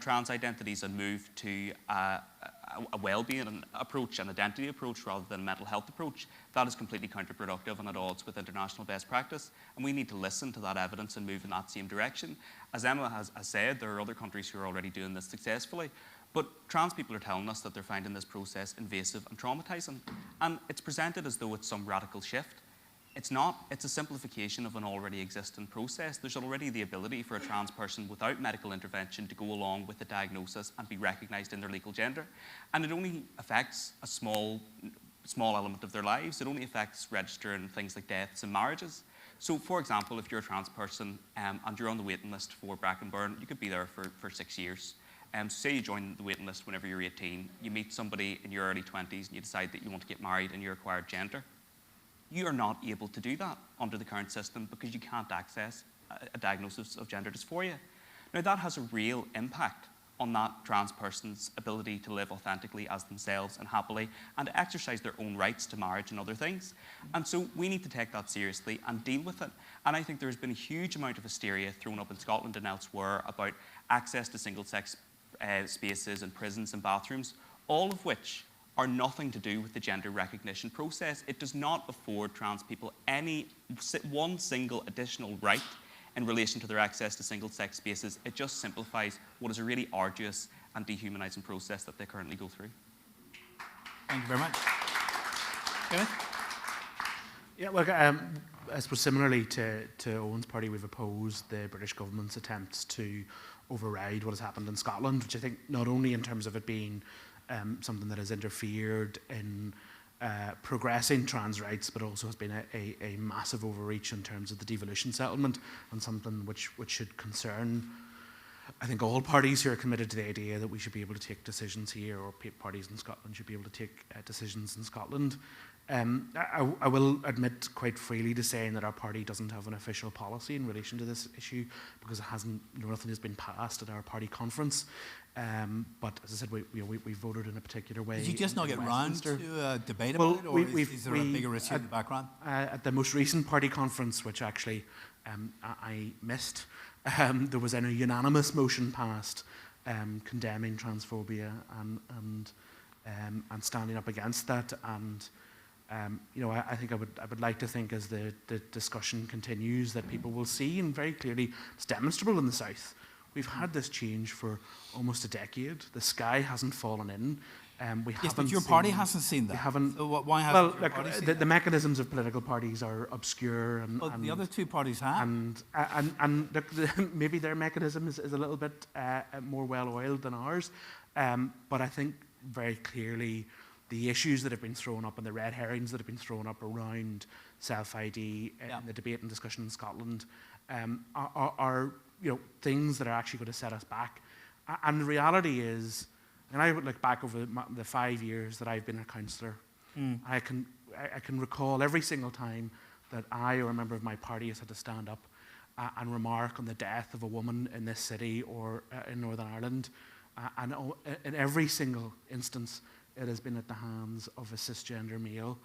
trans identities and move to a well-being approach, an identity approach, rather than a mental health approach, that is completely counterproductive and at odds with international best practice. And we need to listen to that evidence and move in that same direction. As Emma has said, there are other countries who are already doing this successfully. But trans people are telling us that they're finding this process invasive and traumatizing. And it's presented as though it's some radical shift. It's not. It's a simplification of an already existing process. There's already the ability for a trans person without medical intervention to go along with the diagnosis and be recognised in their legal gender. And it only affects a small element of their lives. It only affects registering things like deaths and marriages. So, for example, if you're a trans person and you're on the waiting list for Brackenburn, you could be there for 6 years. So say you join the waiting list whenever you're 18, you meet somebody in your early 20s and you decide that you want to get married in your acquired gender. You are not able to do that under the current system because you can't access a diagnosis of gender dysphoria. Now that has a real impact on that trans person's ability to live authentically as themselves and happily and to exercise their own rights to marriage and other things. And so we need to take that seriously and deal with it. And I think there's been a huge amount of hysteria thrown up in Scotland and elsewhere about access to single-sex spaces and prisons and bathrooms, all of which are nothing to do with the gender recognition process. It does not afford trans people one single additional right in relation to their access to single-sex spaces. It just simplifies what is a really arduous and dehumanising process that they currently go through. Thank you very much. Kevin? Yeah, well, I suppose similarly to Owen's party, we've opposed the British government's attempts to override what has happened in Scotland, which I think not only in terms of it being something that has interfered in progressing trans rights, but also has been a massive overreach in terms of the devolution settlement, and something which should concern, I think, all parties who are committed to the idea that we should be able to take decisions here, or parties in Scotland should be able to take decisions in Scotland. I will admit quite freely to saying that our party doesn't have an official policy in relation to this issue because nothing has been passed at our party conference. But as I said, we voted in a particular way. Did you just not get round to a debate about it, or is there a bigger issue in the background? At the most recent party conference, which actually I missed, there was a unanimous motion passed condemning transphobia and standing up against that. And I think I would like to think as the discussion continues that people will see, and very clearly it's demonstrable in the South. We've had this change for almost a decade. The sky hasn't fallen in. Yes, but your party hasn't seen that. We haven't. So why hasn't your party seen that? The mechanisms of political parties are obscure, and the other two parties have. And maybe their mechanism is a little bit more well-oiled than ours. But I think very clearly the issues that have been thrown up and the red herrings that have been thrown up around self-ID in the debate and discussion in Scotland are things that are actually going to set us back. And the reality is, and I would look back over the 5 years that I've been a councillor, I can recall every single time that I or a member of my party has had to stand up and remark on the death of a woman in this city or in Northern Ireland. And in every single instance, it has been at the hands of a cisgender male.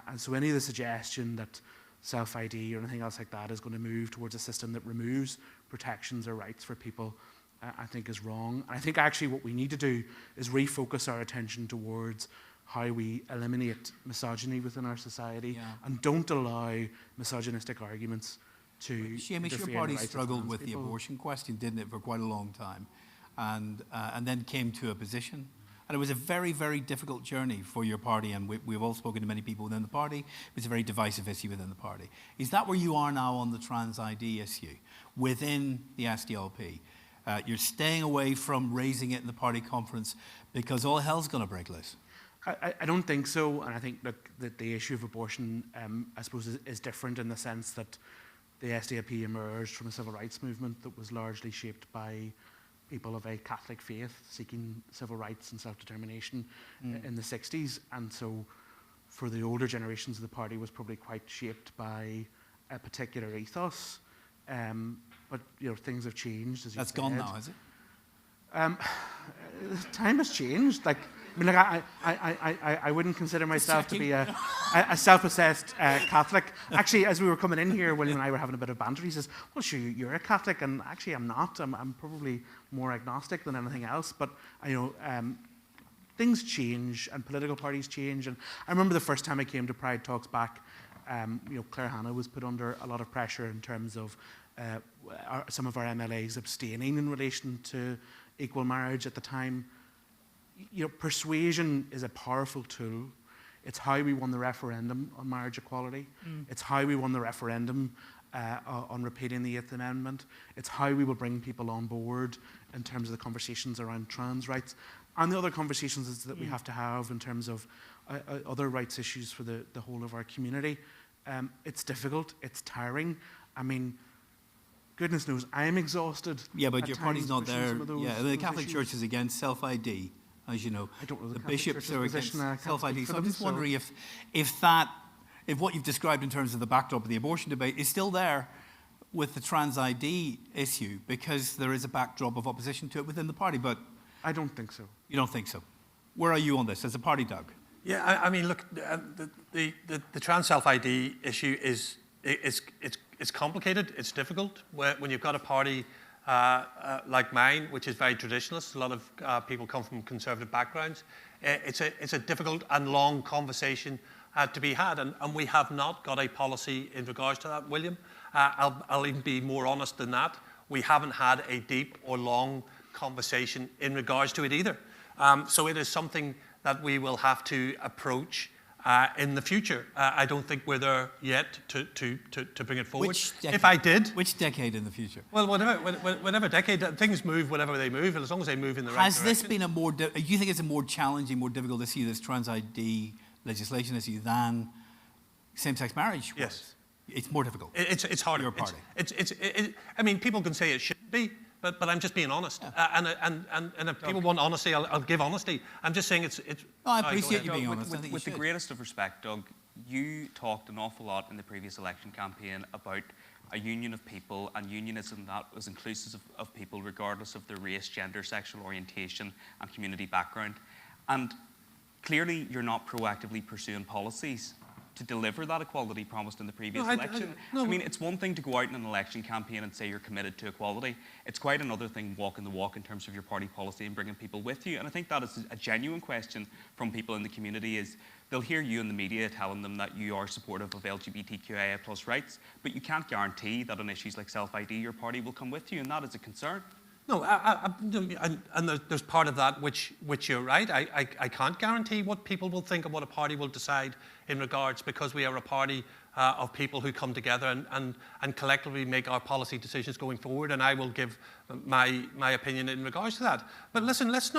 And so any of the suggestion that self-ID or anything else like that is going to move towards a system that removes protections or rights for people, I think is wrong. And I think actually what we need to do is refocus our attention towards how we eliminate misogyny within our society and don't allow misogynistic arguments to Seamus, your party struggled with the abortion question, didn't it, for quite a long time, and then came to a position. And it was a very, very difficult journey for your party, and we've all spoken to many people within the party. It was a very divisive issue within the party. Is that where you are now on the trans ID issue within the SDLP? You're staying away from raising it in the party conference because all hell's going to break loose. I don't think so, and I think that the issue of abortion, I suppose, is different in the sense that the SDLP emerged from a civil rights movement that was largely shaped by people of a Catholic faith seeking civil rights and self-determination in the 60s. And so for the older generations of the party was probably quite shaped by a particular ethos. But things have changed. As that's gone now, is it? Time has changed. Like mean, like, I wouldn't consider myself to be a self-possessed Catholic. Actually, as we were coming in here, William and I were having a bit of banter. He says, well, sure, you're a Catholic, and actually I'm not. I'm probably more agnostic than anything else, but, things change and political parties change. And I remember the first time I came to Pride Talks Back, Claire Hanna was put under a lot of pressure in terms of some of our MLAs abstaining in relation to equal marriage at the time. Persuasion is a powerful tool. It's how we won the referendum on marriage equality. It's how we won the referendum on repealing the 8th Amendment. It's how we will bring people on board in terms of the conversations around trans rights and the other conversations that we have to have in terms of other rights issues for the whole of our community. It's difficult. It's tiring. I mean, goodness knows, I'm exhausted. Yeah, but your party's not there. Yeah, the Catholic Church is against self-ID, as you know. I don't know the bishops are against self-ID. So I'm just so. wondering if what you've described in terms of the backdrop of the abortion debate is still there with the trans ID issue, because there is a backdrop of opposition to it within the party. But I don't think so. You don't think so? Where are you on this as a party, Doug? Yeah, I mean, look, the trans self-ID issue is complicated. It's difficult when you've got a party like mine, which is very traditionalist. A lot of people come from conservative backgrounds. It's a difficult and long conversation to be had, and we have not got a policy in regards to that, William. I'll even be more honest than that. We haven't had a deep or long conversation in regards to it either. So it is something that we will have to approach in the future. I don't think we're there yet to bring it forward. If I did... Which decade in the future? Well, whatever decade. Things move whenever they move, and as long as they move in the right direction. Has this been do you think it's a more challenging, more difficult issue, this trans ID legislation issue, than same-sex marriage was? Yes. It's more difficult. It's harder. Your party. I mean, people can say it shouldn't be, but I'm just being honest. Yeah. And if people want honesty, I'll give honesty. I'm just saying it's. No, I appreciate you being honest. With the greatest of respect, Doug, you talked an awful lot in the previous election campaign about a union of people, and unionism that was inclusive of people regardless of their race, gender, sexual orientation, and community background. And clearly, you're not proactively pursuing policies to deliver that equality promised in the previous election. I mean, it's one thing to go out in an election campaign and say you're committed to equality. It's quite another thing walking the walk in terms of your party policy and bringing people with you. And I think that is a genuine question from people in the community. Is they'll hear you in the media telling them that you are supportive of LGBTQIA+ rights, but you can't guarantee that on issues like self-ID your party will come with you, and that is a concern. No, and there's part of that which you're right. I can't guarantee what people will think and what a party will decide in regards, because we are a party of people who come together and collectively make our policy decisions going forward, and I will give my opinion in regards to that. But listen, let's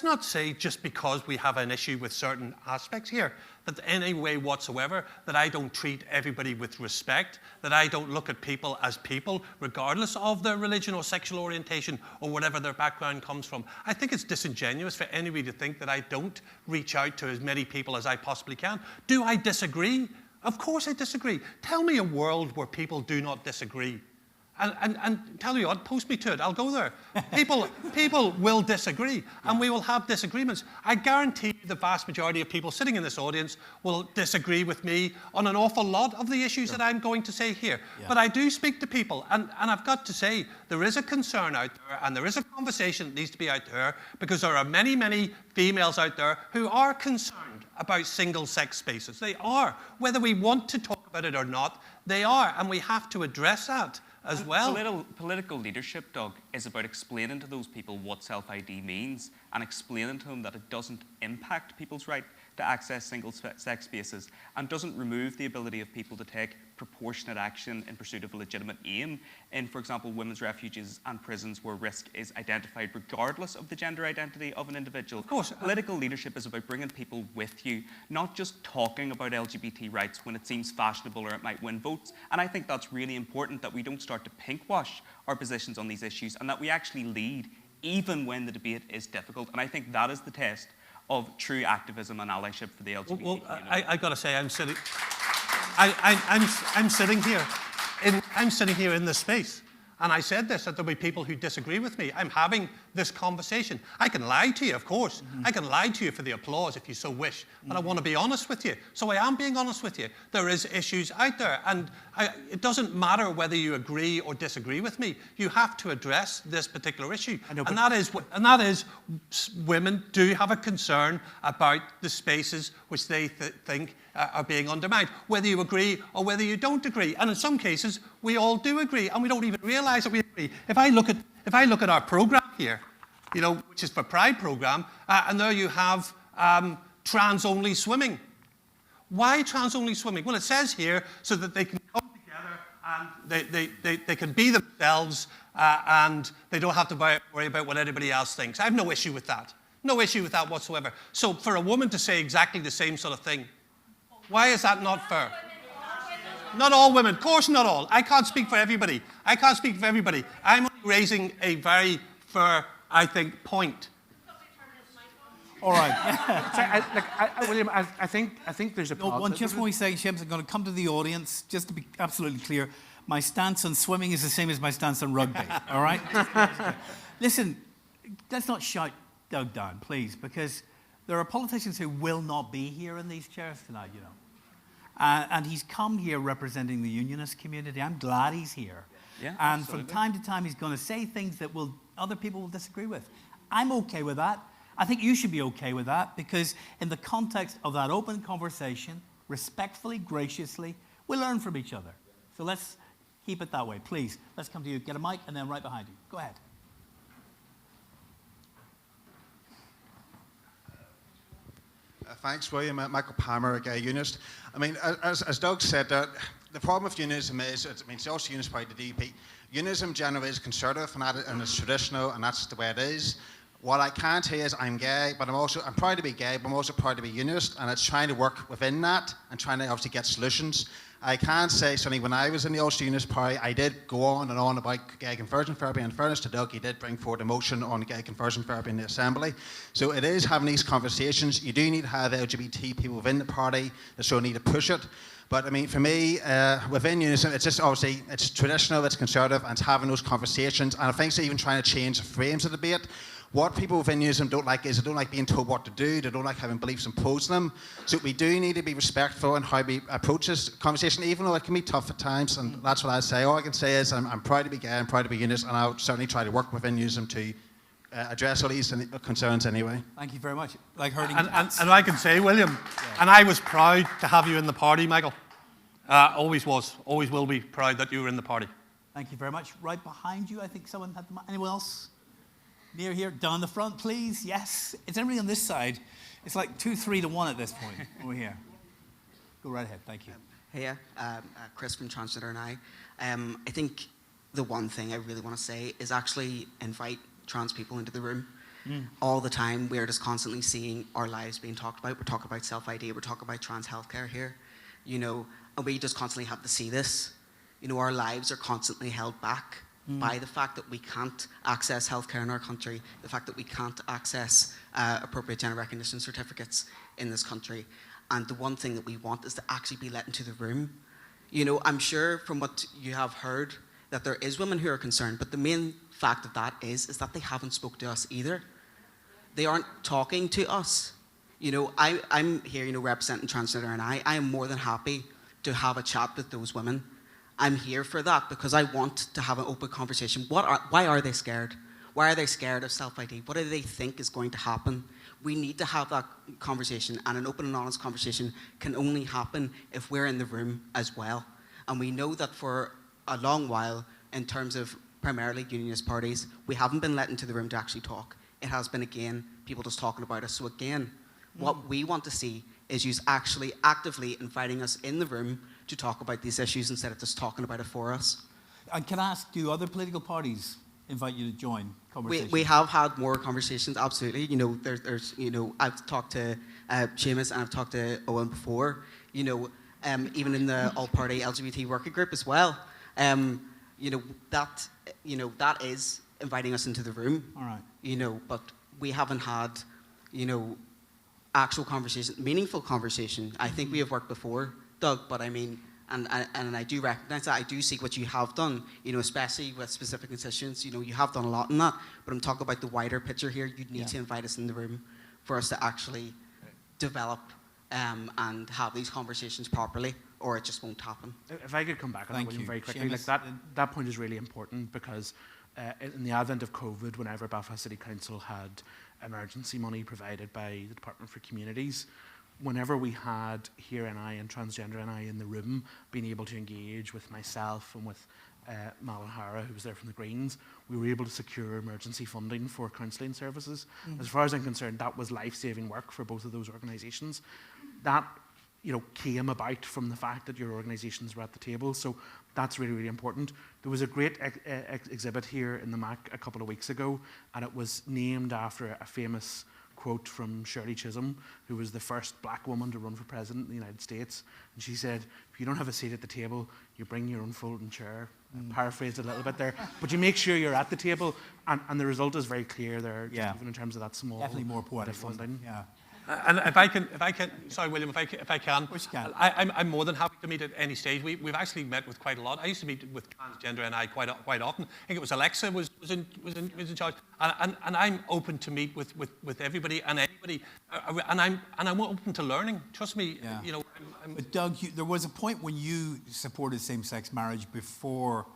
not say just because we have an issue with certain aspects here that in any way whatsoever that I don't treat everybody with respect, that I don't look at people as people regardless of their religion or sexual orientation or whatever their background comes from. I think it's disingenuous for anybody to think that I don't reach out to as many people as I possibly can. Do I disagree? Of course I disagree. Tell me a world where people do not disagree. And tell you what, post me to it, I'll go there. People will disagree, and we will have disagreements. I guarantee the vast majority of people sitting in this audience will disagree with me on an awful lot of the issues that I'm going to say here. Yeah. But I do speak to people, and I've got to say, there is a concern out there, and there is a conversation that needs to be out there, because there are many, many females out there who are concerned about single-sex spaces. They are. Whether we want to talk about it or not, they are, and we have to address that as well. Political leadership, Doug, is about explaining to those people what self-ID means and explaining to them that it doesn't impact people's right to access single-sex spaces and doesn't remove the ability of people to take proportionate action in pursuit of a legitimate aim in, for example, women's refuges and prisons where risk is identified regardless of the gender identity of an individual. Of course. Political leadership is about bringing people with you, not just talking about LGBT rights when it seems fashionable or it might win votes. And I think that's really important, that we don't start to pinkwash our positions on these issues and that we actually lead even when the debate is difficult. And I think that is the test of true activism and allyship for the LGBT community. I got to say, I'm sitting here in this space, and I said this, that there'll be people who disagree with me. I'm having this conversation. I can lie to you, of course. I can lie to you for the applause if you so wish, but I want to be honest with you. So I am being honest with you. There is issues out there, and it doesn't matter whether you agree or disagree with me. You have to address this particular issue, and that is women do have a concern about the spaces which they think are being undermined, whether you agree or whether you don't agree. And in some cases, we all do agree, and we don't even realise that we agree. If I look at our programme here, which is for Pride programme, and there you have trans-only swimming. Why trans-only swimming? Well, it says here so that they can come together and they can be themselves, and they don't have to worry about what anybody else thinks. I have no issue with that. No issue with that whatsoever. So for a woman to say exactly the same sort of thing, why is that not fair? Not all women. Of course not all. I can't speak for everybody. I'm only raising a very fair, I think, point. All right. Sorry, William, I think there's a problem. Just one second, Seamus. I'm going to come to the audience, just to be absolutely clear. My stance on swimming is the same as my stance on rugby, all right? Listen, let's not shout Doug down, please, because there are politicians who will not be here in these chairs tonight, and he's come here representing the unionist community. I'm glad he's here. Yeah, and absolutely. from time to time, he's going to say things that other people will disagree with. I'm okay with that. I think you should be okay with that, because in the context of that open conversation, respectfully, graciously, we learn from each other. So let's keep it that way. Please, let's come to you. Get a mic, and then right behind you. Go ahead. Thanks, William. Michael Palmer, a gay unionist. I mean, as Doug said, the problem with unionism is, it's also unionist by the DP. Unionism generally is conservative and it's traditional, and that's the way it is. What I can tell you is I'm gay, but I'm proud to be gay, but I'm also proud to be unionist, and it's trying to work within that and trying to obviously get solutions. I can say, certainly when I was in the Ulster Unionist Party, I did go on and on about gay conversion therapy. In fairness to Doug, he did bring forward a motion on gay conversion therapy in the Assembly. So it is having these conversations. You do need to have LGBT people within the party that sort of need to push it. But I mean, for me, within unionism, it's just obviously, it's traditional, it's conservative, and it's having those conversations. And I think it's even trying to change the frames of the debate. What people within unionism don't like is they don't like being told what to do, they don't like having beliefs imposed on them. So we do need to be respectful in how we approach this conversation, even though it can be tough at times, and that's what I say. All I can say is I'm proud to be gay, I'm proud to be unionist, and I'll certainly try to work within unionism to address all these concerns anyway. Thank you very much. Like hurting and I can say, William, and I was proud to have you in the party, Michael. Always was, always will be proud that you were in the party. Thank you very much. Right behind you, I think someone had the mic. Anyone else? Near here, down the front, please. Yes. It's everybody on this side. It's like 2-3 to 1 at this point. Over here. Go right ahead. Thank you. Hey, Chris from Transgender and I think the one thing I really want to say is actually invite trans people into the room. All the time, we're just constantly seeing our lives being talked about. We're talking about self-ID. We're talking about trans healthcare here. And we just constantly have to see this. Our lives are constantly held back by the fact that we can't access healthcare in our country, the fact that we can't access appropriate gender recognition certificates in this country. And the one thing that we want is to actually be let into the room. I'm sure from what you have heard that there is women who are concerned, but the main fact of that is that they haven't spoke to us either. They aren't talking to us. I'm here, representing Transgender and I am more than happy to have a chat with those women. I'm here for that because I want to have an open conversation. Why are they scared? Why are they scared of self-ID? What do they think is going to happen? We need to have that conversation, and an open and honest conversation can only happen if we're in the room as well. And we know that for a long while, in terms of primarily unionist parties, we haven't been let into the room to actually talk. It has been, again, people just talking about us. So again, what we want to see is you actually actively inviting us in the room to talk about these issues instead of just talking about it for us. And can I ask, do other political parties invite you to join conversations? We have had more conversations, absolutely. I've talked to Seamus and I've talked to Owen before. Even in the all-party LGBT working group as well. That is inviting us into the room. All right. But we haven't had, actual conversation, meaningful conversation. I think we have worked before, Doug, but I mean, And I do recognise that. I do see what you have done, especially with specific constituents. You have done a lot in that. But I'm talking about the wider picture here. You'd need to invite us in the room for us to actually develop and have these conversations properly, or it just won't happen. If I could come back on that, William, very quickly. Seamus, That point is really important because in the advent of COVID, whenever Belfast City Council had emergency money provided by the Department for Communities, whenever we had Here NI and Transgender NI in the room, being able to engage with myself and with Mal O'Hara, who was there from the Greens, we were able to secure emergency funding for counselling services. As far as I'm concerned, that was life-saving work for both of those organisations. That came about from the fact that your organisations were at the table, so that's really, really important. There was a great exhibit here in the MAC a couple of weeks ago, and it was named after a famous quote from Shirley Chisholm, who was the first black woman to run for president in the United States. And she said, if you don't have a seat at the table, you bring your own folding chair. Paraphrased a little bit there, but you make sure you're at the table, and the result is very clear there, even in terms of that small definitely more poetic bit of funding. Yeah. And if I can, sorry, William, if I can, I'm more than happy to meet at any stage. We've actually met with quite a lot. I used to meet with Transgender NI quite often. I think it was Alexa was in charge, and I'm open to meet with everybody and anybody, and I'm open to learning. Trust me, But Doug, there was a point when you supported same-sex marriage before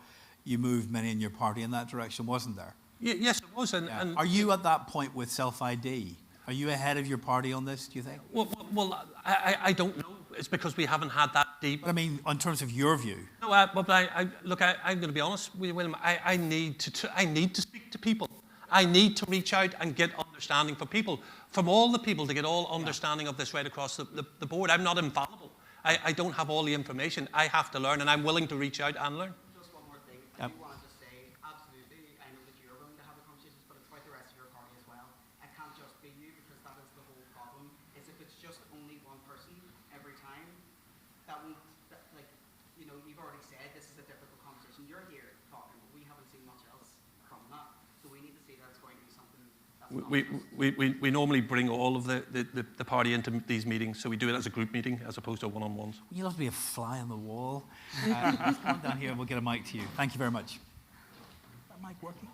you moved many in your party in that direction, wasn't there? Yes, it was. And are you at that point with self-ID? Are you ahead of your party on this, do you think? Well, I don't know. It's because we haven't had that deep. But I mean, in terms of your view. No, but I'm going to be honest, William. I need to speak to people. I need to reach out and get understanding for people, from all the people, to get all understanding of this right across the board. I'm not infallible. I don't have all the information. I have to learn, and I'm willing to reach out and learn. Just one more thing. I do want to just say, absolutely, I know that you're willing to have the conversations, but it's about the rest of your party as well. It can't just be you, because that is the whole problem. Is if it's just only one person every time, that won't, you've already said this is a difficult conversation. You're here talking, but we haven't seen much else from that. So we need to see that it's going to be something that's we normally bring all of the party into these meetings, so we do it as a group meeting as opposed to one-on-ones. You'll have to be a fly on the wall. Let's come down here and we'll get a mic to you. Thank you very much. Is that mic working?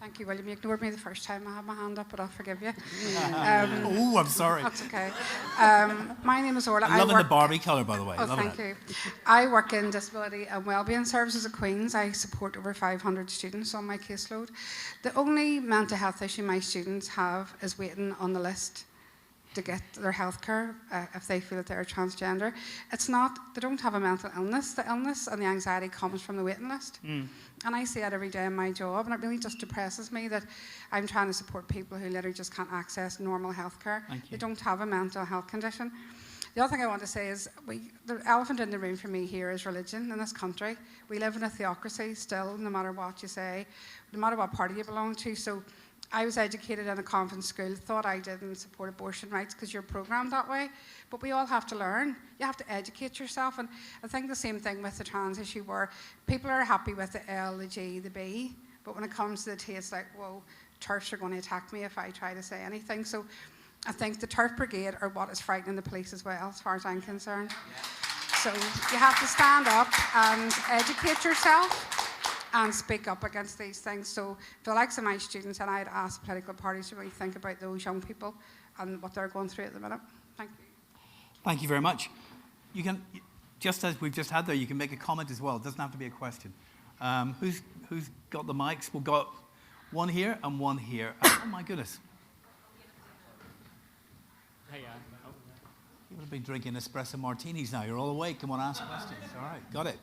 Thank you, William. You ignored me the first time I had my hand up, but I'll forgive you. Oh, I'm sorry. That's okay. My name is Orla. I'm loving the Barbie colour, by the way. Oh, thank you. I work in Disability and Wellbeing Services at Queen's. I support over 500 students on my caseload. The only mental health issue my students have is waiting on the list to get their health care if they feel that they're transgender. It's not, they don't have a mental illness. The illness and the anxiety comes from the waiting list. And I see it every day in my job, and it really just depresses me that I'm trying to support people who literally just can't access normal health care. They don't have a mental health condition. The other thing I want to say is the elephant in the room for me here is religion in this country. We live in a theocracy still, no matter what you say, no matter what party you belong to. So I was educated in a convent school, thought I didn't support abortion rights because you're programmed that way. But we all have to learn. You have to educate yourself. And I think the same thing with the trans issue, where people are happy with the L, the G, the B. But when it comes to the T, it's like, whoa, TERFs are going to attack me if I try to say anything. So I think the TERF Brigade are what is frightening the police as well, as far as I'm concerned. So you have to stand up and educate yourself and speak up against these things. So for the likes of my students, and I'd ask political parties to really think about those young people and what they're going through at the minute. Thank you. Thank you very much. You can, just as we've just had there, you can make a comment as well. It doesn't have to be a question. Who's got the mics? We've got one here and one here. Oh my goodness. Hey, You would have been drinking espresso martinis now. You're all awake. Come on, ask questions. All right, got it.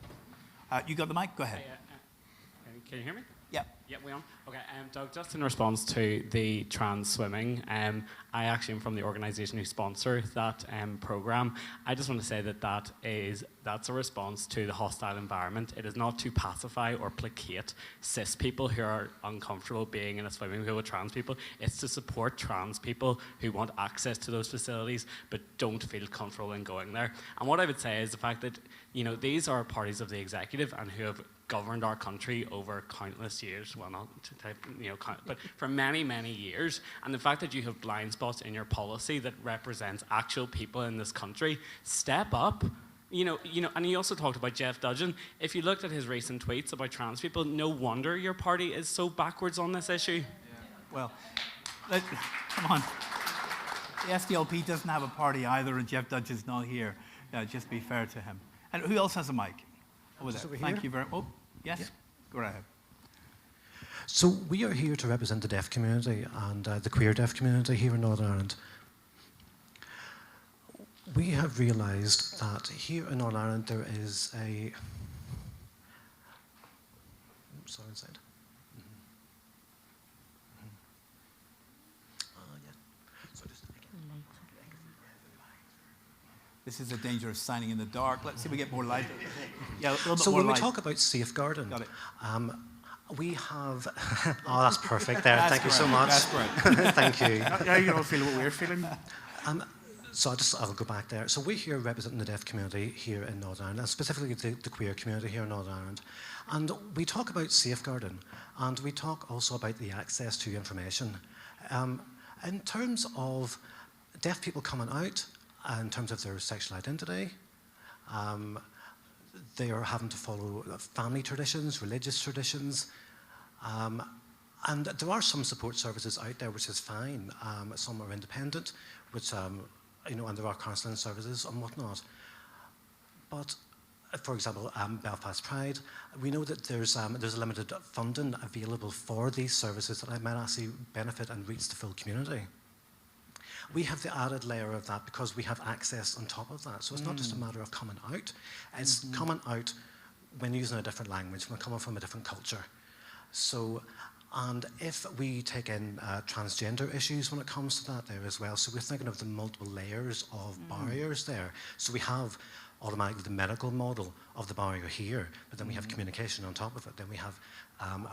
You got the mic? Go ahead. Hey, can you hear me? Yeah. Yeah, we on? Okay, Doug, just in response to the trans swimming, I actually am from the organisation who sponsor that programme. I just want to say that's a response to the hostile environment. It is not to pacify or placate cis people who are uncomfortable being in a swimming pool with trans people. It's to support trans people who want access to those facilities but don't feel comfortable in going there. And what I would say is the fact that, these are parties of the executive and who have governed our country over countless years, well, not to type, but for many, many years. And the fact that you have blind spots in your policy that represents actual people in this country, step up, and you also talked about Jeff Dudgeon. If you looked at his recent tweets about trans people, no wonder your party is so backwards on this issue. Well, come on. The SDLP doesn't have a party either, and Jeff Dudgeon's not here. Just be fair to him. And who else has a mic? Over there. Thank you very much. Oh, yes? Yeah. Go right ahead. So we are here to represent the deaf community and the queer deaf community here in Northern Ireland. We have realised that here in Northern Ireland there is a... Sorry, inside. This is a dangerous signing in the dark. Let's see if we get more light. Yeah, a little bit so more when light. we talk about safeguarding, Got it. We have... Oh, that's perfect there. That's Thank you so much. That's great. Thank you. Now you don't feel what we're feeling. So I'll go back there. So we're here representing the deaf community here in Northern Ireland, and specifically the queer community here in Northern Ireland. And we talk about safeguarding, and we talk also about the access to information. In terms of deaf people coming out, in terms of their sexual identity, they are having to follow family traditions, religious traditions, and there are some support services out there which is fine. Some are independent, which and there are counselling services and whatnot. But for example, Belfast Pride, we know that there's a limited funding available for these services that might actually benefit and reach the full community. We have the added layer of that because we have access on top of that. So it's not just a matter of coming out, it's coming out when using a different language, when coming from a different culture. So, and if we take in transgender issues when it comes to that there as well, so we're thinking of the multiple layers of barriers there. So we have automatically the medical model of the barrier here, but then we have communication on top of it. Then we have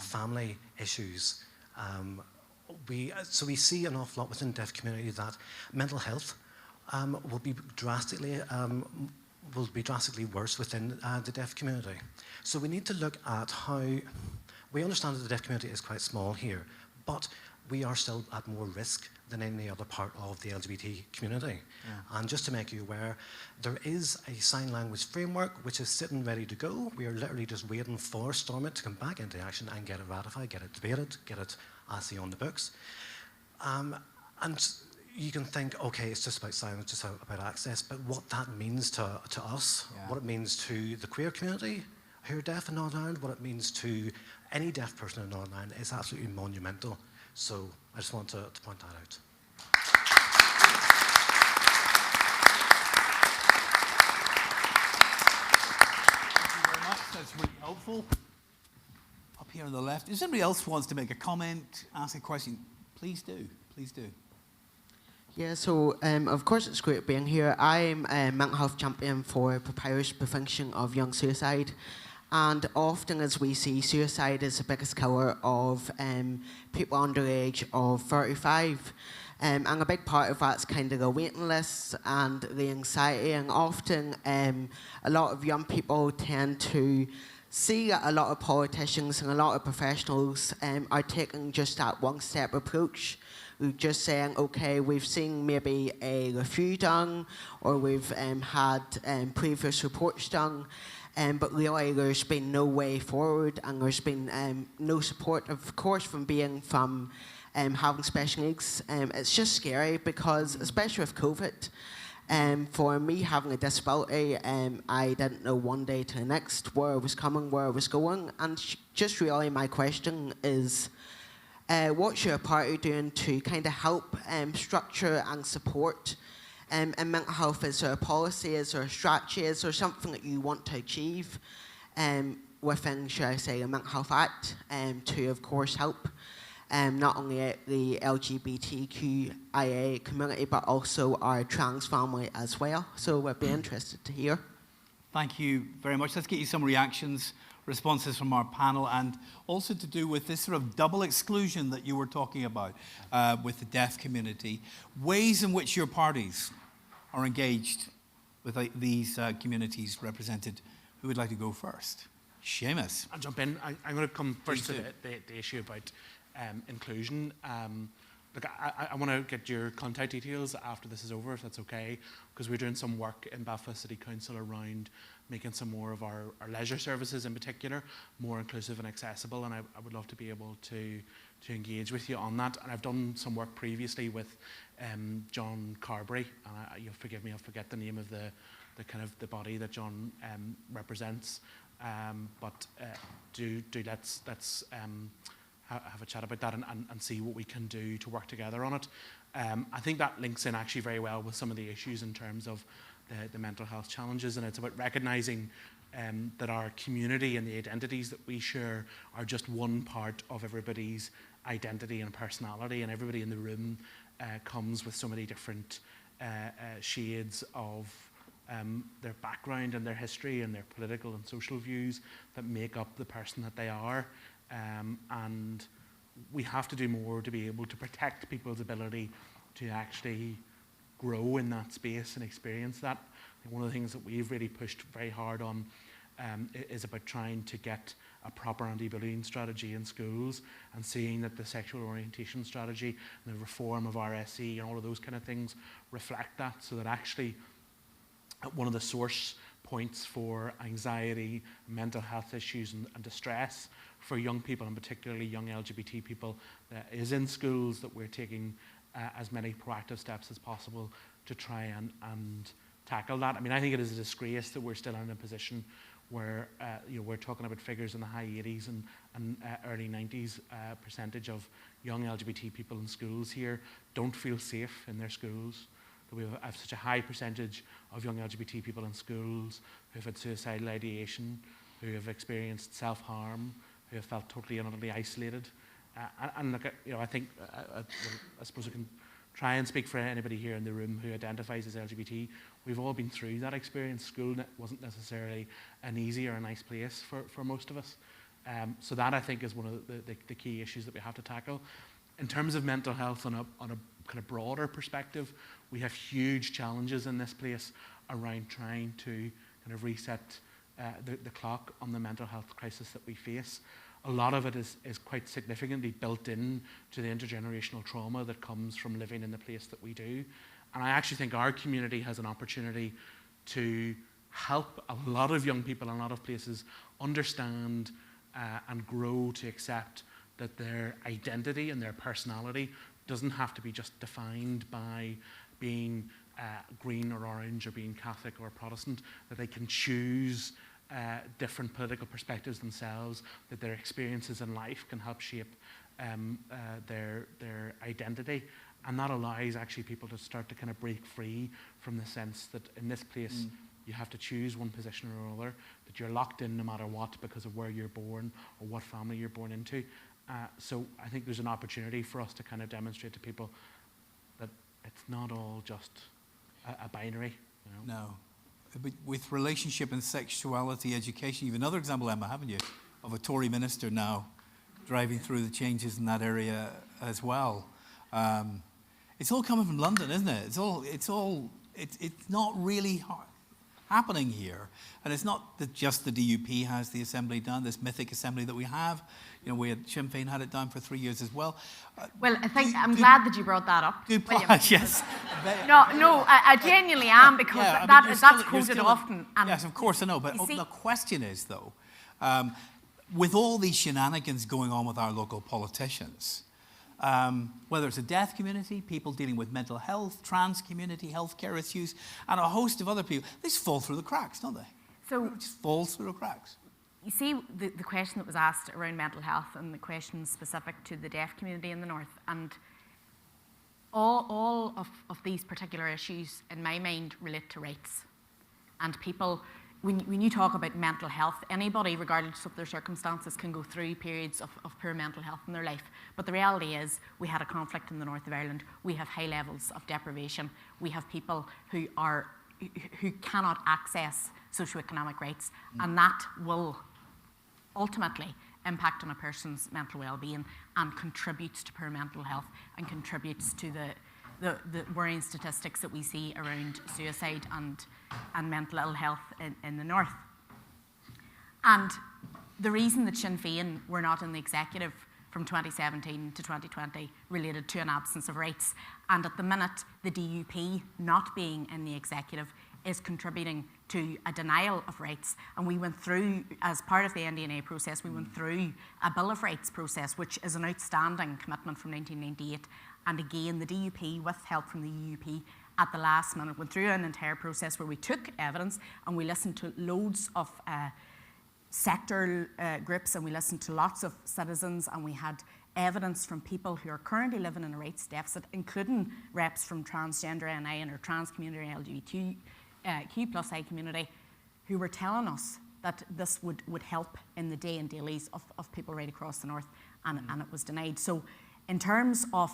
family issues. So we see an awful lot within the deaf community that mental health will be drastically worse within the deaf community. So we need to look at how, we understand that the deaf community is quite small here, but we are still at more risk than any other part of the LGBT community. Yeah. And just to make you aware, there is a sign language framework which is sitting ready to go. We are literally just waiting for Stormont to come back into action and get it ratified, get it debated, get it actually on the books. And you can think, okay, it's just about silence, just about access, but what that means to us, what it means to the queer community who are deaf in Northern Ireland, what it means to any deaf person in Northern Ireland is absolutely monumental. So I just want to point that out. Thank you very much. That's really helpful. Up here on the left. If somebody else wants to make a comment, ask a question, please do. Please do. Yeah, so of course it's great being here. I'm a mental health champion for papyrus prevention of young suicide. And often as we see, suicide is the biggest killer of people under the age of 35. And a big part of that's kind of the waiting list and the anxiety. And often a lot of young people tend to see that a lot of politicians and a lot of professionals are taking just that one-step approach. We're just saying, okay, we've seen maybe a review done, or we've had previous reports done, but really there's been no way forward, and there's been no support, of course, from having special needs. It's just scary because, especially with COVID, for me having a disability, I didn't know one day to the next where I was coming, where I was going, and just really my question is, what's your party doing to kind of help structure and support and mental health? Is there a policy, is there a strategy, is there something that you want to achieve within, should I say, a Mental Health Act to, of course, help not only the LGBTQIA community, but also our trans family as well? So we'd be interested to hear. Thank you very much. Let's get you some responses from our panel, and also to do with this sort of double exclusion that you were talking about with the deaf community, ways in which your parties are engaged with these communities represented. Who would like to go first? Seamus. I'll jump in. I'm going to come first to the issue about inclusion. look, I want to get your contact details after this is over, if that's okay, because we're doing some work in Belfast City Council around making some more of our leisure services in particular more inclusive and accessible, and I would love to be able to engage with you on that. And I've done some work previously with John Carberry, and you'll forgive me, I'll forget the name of the kind of the body that John represents, but let's have a chat about that and see what we can do to work together on it. I think that links in actually very well with some of the issues in terms of the mental health challenges, and it's about recognising that our community and the identities that we share are just one part of everybody's identity and personality, and everybody in the room comes with so many different shades of their background and their history and their political and social views that make up the person that they are. And we have to do more to be able to protect people's ability to actually grow in that space and experience that. I think one of the things that we've really pushed very hard on is about trying to get a proper anti-bullying strategy in schools, and seeing that the sexual orientation strategy and the reform of RSE and all of those kind of things reflect that, so that actually one of the source points for anxiety, mental health issues and distress for young people, and particularly young LGBT people, is in schools, that we're taking as many proactive steps as possible to try and tackle that. I mean, I think it is a disgrace that we're still in a position where we're talking about figures in the high 80s and early 90s percentage of young LGBT people in schools here don't feel safe in their schools. That we have such a high percentage of young LGBT people in schools who have had suicidal ideation, who have experienced self-harm, who have felt totally and utterly isolated. And look, I think, I suppose I can try and speak for anybody here in the room who identifies as LGBT. We've all been through that experience. School wasn't necessarily an easy or a nice place for most of us. So that, I think, is one of the key issues that we have to tackle. In terms of mental health on a kind of broader perspective, we have huge challenges in this place around trying to kind of reset the clock on the mental health crisis that we face. A lot of it is quite significantly built in to the intergenerational trauma that comes from living in the place that we do. And I actually think our community has an opportunity to help a lot of young people in a lot of places understand and grow to accept that their identity and their personality doesn't have to be just defined by being green or orange or being Catholic or Protestant, that they can choose different political perspectives themselves, that their experiences in life can help shape their identity. And that allows actually people to start to kind of break free from the sense that in this place you have to choose one position or another, that you're locked in no matter what because of where you're born or what family you're born into. So I think there's an opportunity for us to kind of demonstrate to people that it's not all just a binary. No. But with relationship and sexuality education, you have another example, Emma, haven't you, of a Tory minister now driving through the changes in that area as well. It's all coming from London, isn't it? It's not really happening here, and it's not that just the DUP has the assembly done, this mythic assembly that we have. We had Sinn Féin had it down for 3 years as well. Well, I think I'm glad that you brought that up. Good point. Yes. No, I genuinely am, because that's quoted often. And yes, of course I know. But the question is, though, with all these shenanigans going on with our local politicians, whether it's a deaf community, people dealing with mental health, trans community, healthcare issues, and a host of other people, they just fall through the cracks, don't they? So it just falls through the cracks. You see, the question that was asked around mental health and the question specific to the deaf community in the north, and all of these particular issues, in my mind, relate to rights. And people, when you talk about mental health, anybody, regardless of their circumstances, can go through periods of poor mental health in their life. But the reality is, we had a conflict in the north of Ireland. We have high levels of deprivation. We have people who cannot access socioeconomic rights, and that will ultimately impact on a person's mental well-being and contributes to poor mental health and contributes to the worrying statistics that we see around suicide and mental ill health in the north. And the reason that Sinn Féin were not in the executive from 2017 to 2020 related to an absence of rights. And at the minute, the DUP not being in the executive is contributing to a denial of rights. And we went through, as part of the NDNA process, we went through a Bill of Rights process, which is an outstanding commitment from 1998. And again, the DUP, with help from the UUP, at the last minute, went through an entire process where we took evidence and we listened to loads of sector groups, and we listened to lots of citizens, and we had evidence from people who are currently living in a rights deficit, including reps from transgender NI and our trans community and LGBTQ+I community, who were telling us that this would help in the day and dailies of people right across the north, and it was denied. So in terms of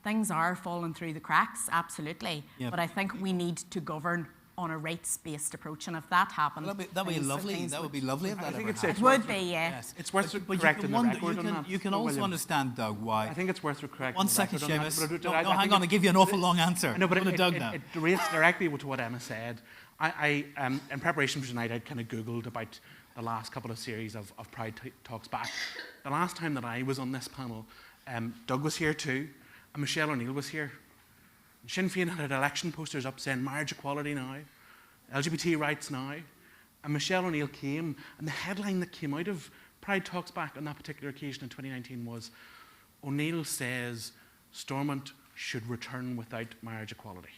things are falling through the cracks, absolutely, but I think we need to govern on a rights-based approach, and if that happens, that would be lovely. That would be lovely if that ever happened. It would be, yeah. Yes. It's worth correcting the record on that. You can also understand, Doug, why. I think it's worth correcting. One second, the record Seamus. on that. No, hang on. I give you an awful long answer. No, but Doug now. It relates directly to what Emma said. I in preparation for tonight, I'd kind of Googled about the last couple of series of Pride Talks Back. The last time that I was on this panel, Doug was here too, and Michelle O'Neill was here. Sinn Féin had election posters up saying marriage equality now, LGBT rights now, and Michelle O'Neill came, and the headline that came out of Pride Talks Back on that particular occasion in 2019 was, O'Neill says Stormont should return without marriage equality.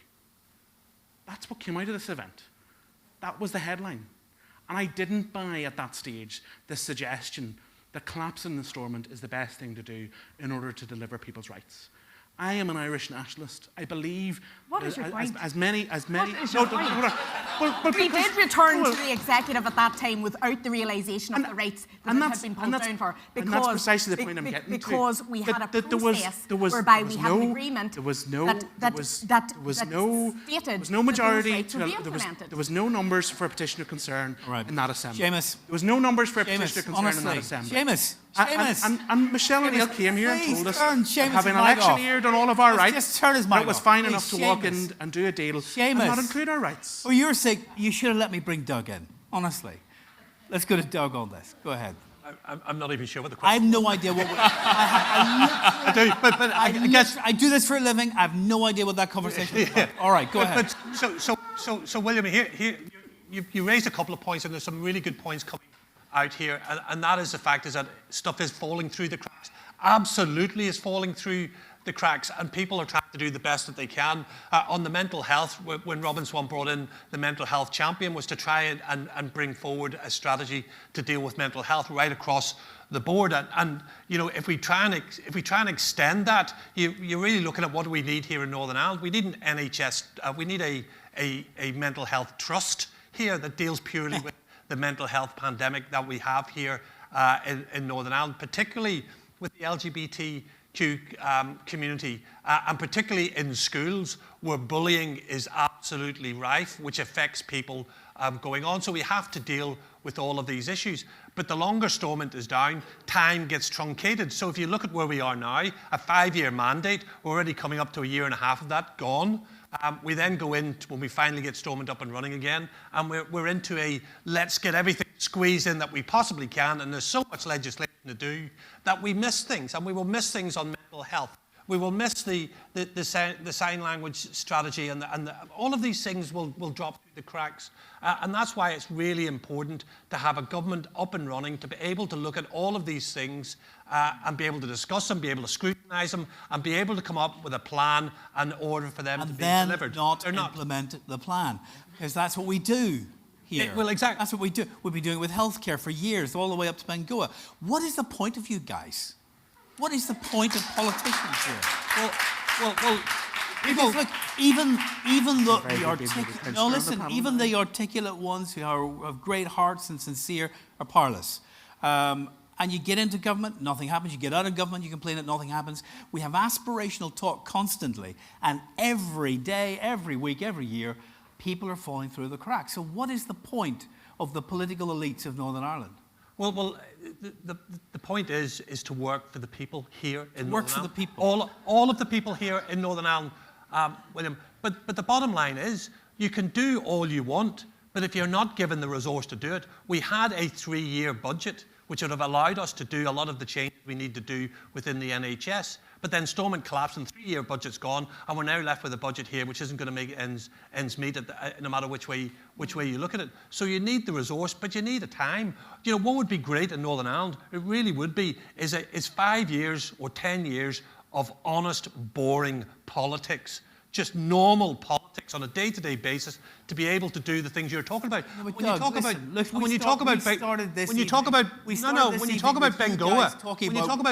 That's what came out of this event. That was the headline. And I didn't buy at that stage the suggestion that collapsing the Stormont is the best thing to do in order to deliver people's rights. I am an Irish nationalist. I believe as many. We did return to the executive at that time without the realisation of the rights that had been pulled down for. And that's precisely the point I'm getting to. Because we had a process whereby we had an agreement there was no majority. There was no numbers for a petition of concern in that assembly. Seamus. There was no numbers for a petition of concern in that assembly. Seamus. And Michelle O'Neill came here and told us, having electioneered on all of our rights, that it was fine enough to walk in and do a deal and not include our rights. For your sake, you should have let me bring Doug in, honestly. Let's go to Doug on this. Go ahead. I'm not even sure what the question is. I have no idea what... I do, but I guess... I do this for a living. I have no idea what that conversation is about. All right, go ahead. So William, here you raised a couple of points, and there's some really good points coming out here, and that is the fact is that stuff is falling through the cracks. Absolutely is falling through the cracks, and people are trying to do the best that they can. On the mental health, when Robin Swan brought in the mental health champion, was to try and bring forward a strategy to deal with mental health right across the board. And you know, if we try and extend that, you're really looking at what do we need here in Northern Ireland. We need an NHS. We need a mental health trust here that deals purely with the mental health pandemic that we have here in Northern Ireland, particularly with the LGBTQ community, and particularly in schools where bullying is absolutely rife, which affects people going on. So we have to deal with all of these issues. But the longer Stormont is down, time gets truncated. So if you look at where we are now, a 5-year mandate, we're already coming up to a year and a half of that gone. We then go in when we finally get Stormont up and running again, and we're into a let's get everything squeezed in that we possibly can, and there's so much legislation to do that we miss things, and we will miss things on mental health. We will miss the sign language strategy, and all of these things will drop through the cracks. And that's why it's really important to have a government up and running, to be able to look at all of these things and be able to discuss them, be able to scrutinise them, and be able to come up with a plan and order for them to be delivered. And not implement the plan, because that's what we do here. Well, exactly. That's what we do. We've been doing it with healthcare for years, all the way up to Bengoa. What is the point of you guys? What is the point of politicians here? Because look, even the articulate ones who are of great hearts and sincere are powerless. And you get into government, nothing happens. You get out of government, you complain that nothing happens. We have aspirational talk constantly, and every day, every week, every year, people are falling through the cracks. So what is the point of the political elites of Northern Ireland? Well, the point is to work for the people here in Northern Ireland. Work for the people. All of the people here in Northern Ireland, William. But the bottom line is, you can do all you want, but if you're not given the resource to do it, we had a 3-year budget. which would have allowed us to do a lot of the change we need to do within the NHS. But then Stormont collapsed and the 3-year budget's gone, and we're now left with a budget here which isn't going to make ends meet no matter which way you look at it. So you need the resource, but you need the time. You know, what would be great in Northern Ireland, it really would be, is 5 years or 10 years of honest, boring politics. Just normal politics on a day-to-day basis to be able to do the things you're talking about. No, When you talk about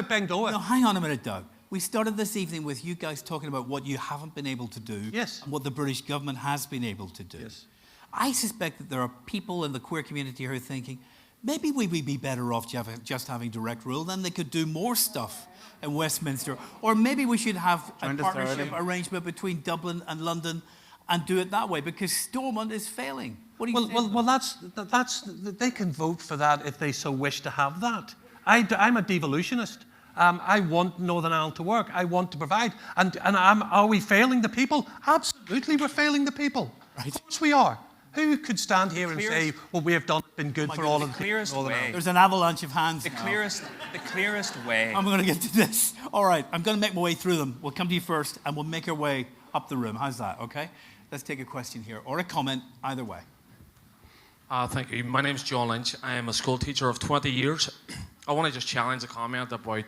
Bengoa. No, hang on a minute, Doug. We started this evening with you guys talking about what you haven't been able to do, yes, and what the British government has been able to do. Yes. I suspect that there are people in the queer community who are thinking, maybe we would be better off just having direct rule, then they could do more stuff in Westminster. Or maybe we should have a partnership arrangement between Dublin and London and do it that way, because Stormont is failing. What do you think? Well, that's they can vote for that if they so wish to have that. I'm a devolutionist. I want Northern Ireland to work. I want to provide. Are we failing the people? Absolutely, we're failing the people. Right. Of course we are. Who could stand here and say, what we have done has been good for all of the clearest way. There's an avalanche of hands. The clearest way. I'm going to get to this. All right, I'm going to make my way through them. We'll come to you first, and we'll make our way up the room. How's that, okay? Let's take a question here, or a comment, either way. Thank you. My name's John Lynch. I am a school teacher of 20 years. I want to just challenge a comment about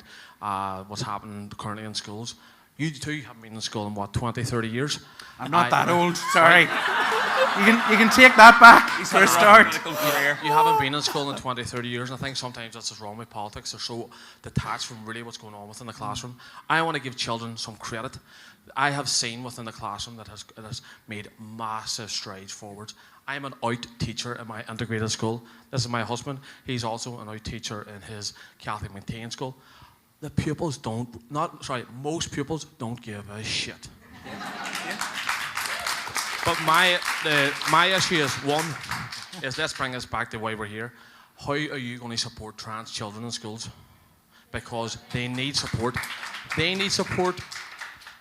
what's happening currently in schools. You too haven't been in school in, what, 20, 30 years? I'm not that old, sorry. You can take that back for a start. You haven't been in school in 20, 30 years, and I think sometimes that's what's wrong with politics. They're so detached from really what's going on within the classroom. I want to give children some credit. I have seen within the classroom that it has made massive strides forwards. I'm an out teacher in my integrated school. This is my husband. He's also an out teacher in his Catholic maintained school. The pupils most pupils don't give a shit. But my issue is, one, let's bring us back to why we're here. How are you going to support trans children in schools? Because they need support. They need support.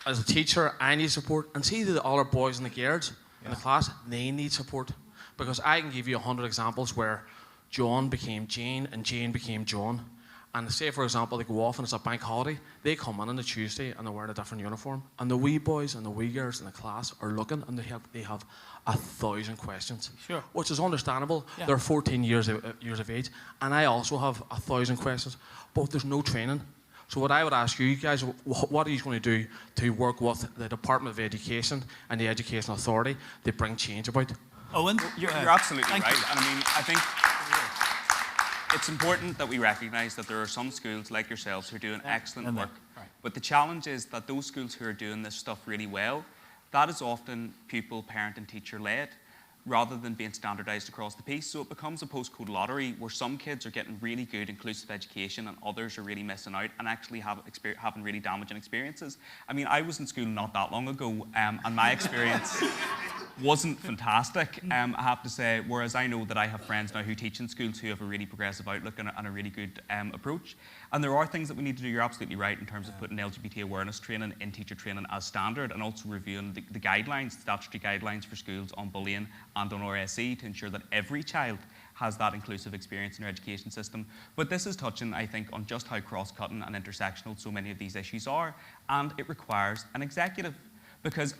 As a teacher, I need support. And see the other boys and the girls in the class, they need support. Because I can give you 100 examples where John became Jane and Jane became John. And say, for example, they go off and it's a bank holiday, they come in on a Tuesday and they're wearing a different uniform. And the wee boys and the wee girls in the class are looking and they have 1,000 questions. Sure. Which is understandable. Yeah. They're 14 years of age. And I also have 1,000 questions. But there's no training. So what I would ask you guys, what are you going to do to work with the Department of Education and the Education Authority to bring change about? Owen? You're absolutely right. And I mean, I think it's important that we recognise that there are some schools like yourselves who are doing excellent work. Right. But the challenge is that those schools who are doing this stuff really well, that is often pupil, parent and teacher led, rather than being standardised across the piece. So it becomes a postcode lottery where some kids are getting really good inclusive education and others are really missing out and actually having really damaging experiences. I mean, I was in school not that long ago and my experience wasn't fantastic, I have to say, whereas I know that I have friends now who teach in schools who have a really progressive outlook and a really good approach. And there are things that we need to do, you're absolutely right, in terms of putting LGBT awareness training in teacher training as standard and also reviewing the guidelines, statutory guidelines for schools on bullying and on RSE to ensure that every child has that inclusive experience in our education system. But this is touching, I think, on just how cross-cutting and intersectional so many of these issues are, and it requires an executive, because